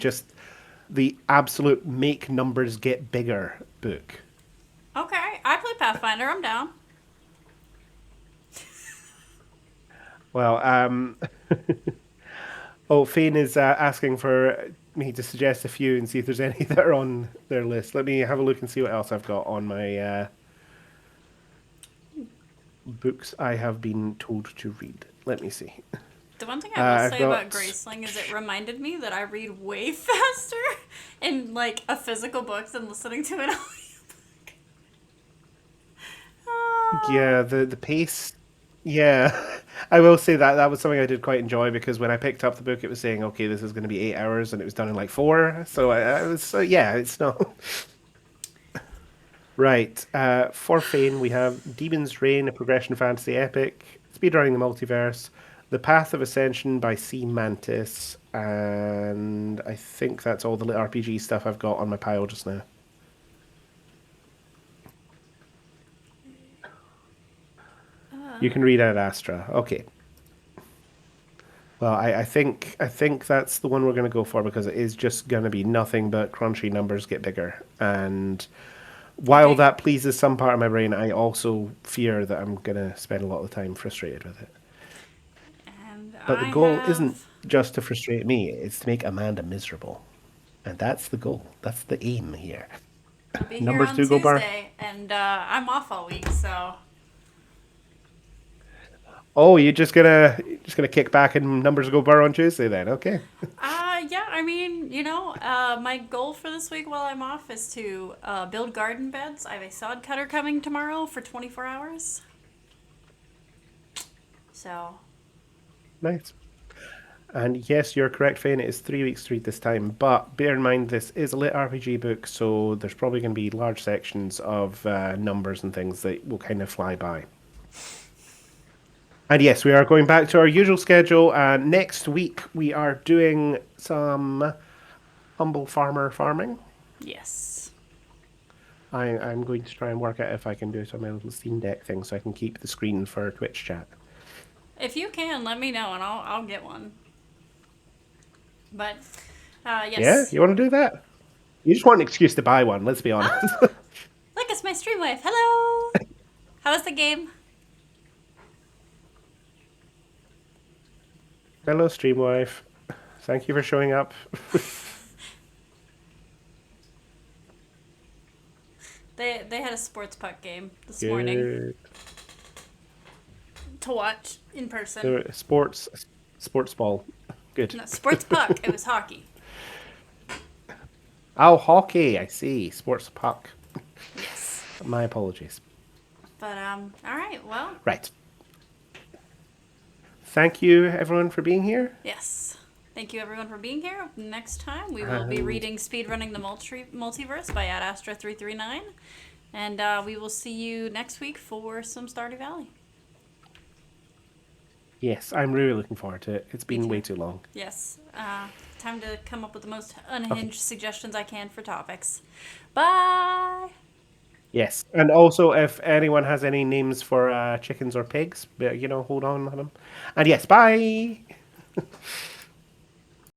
absolute make numbers get bigger book. Okay, I play Pathfinder. I'm down. Well, oh, Fane is asking for me to suggest a few and see if there's any that are on their list. Let me have a look and see what else I've got on my books I have been told to read. Let me see. The one thing I will I've say got... about Graceling is it reminded me that I read way faster in like a physical book than listening to an audiobook. Yeah, the pace. Yeah, I will say that that was something I did quite enjoy because when I picked up the book, it was saying, okay, this is going to be 8 hours, and it was done in like 4. So I was, yeah, it's not. Right. For Fane, we have Demon's Reign, a progression fantasy epic, Speedrunning the Multiverse, The Path of Ascension by C. Mantis, and I think that's all the lit RPG stuff I've got on my pile just now. You can read Ad Astra. Okay. Well, I think that's the one we're going to go for because it is just going to be nothing but crunchy numbers get bigger. And while Okay. that pleases some part of my brain, I also fear that I'm going to spend a lot of the time frustrated with it. And But the I goal isn't have. just to frustrate me, it's to make Amanda miserable. And that's the goal. That's the aim here. I'll be here Numbers on do go bar. Tuesday, and I'm off all week, so. Oh, you're just gonna kick back and numbers go bar on Tuesday then? Okay. Yeah, I mean, my goal for this week while I'm off is to build garden beds. I have a sod cutter coming tomorrow for 24 hours. So, Nice. And yes, you're correct, Fane. It is 3 weeks to read this time, but bear in mind this is a lit RPG book, so there's probably going to be large sections of numbers and things that will kind of fly by. And yes, we are going back to our usual schedule. Next week, we are doing some humble farmer farming. yes. I'm going to try and work out if I can do it on my little Steam Deck thing so I can keep the screen for Twitch chat. If you can, let me know, and I'll get one. But, yes. Yeah, you want to do that? You just want an excuse to buy one, let's be honest. Ah, look, it's my stream wife. Hello! How was the game? Hello, Streamwife. Thank you for showing up. They had a sports puck game this morning Good. to watch in person. So, sports ball. Good. No, sports puck. It was hockey. Oh, hockey. I see. Sports puck. Yes. My apologies. But all right. Well, Right. Thank you, everyone, for being here. yes. Thank you everyone for being here. Next time we will be reading Speedrunning the Multiverse by Ad Astra 339, and we will see you next week for some Stardew Valley. Yes, I'm really looking forward to it. It's been way too long. Yes. Time to come up with the most Okay. unhinged suggestions I can for topics. Bye! Yes. And also, if anyone has any names for chickens or pigs, hold on them. And yes, bye.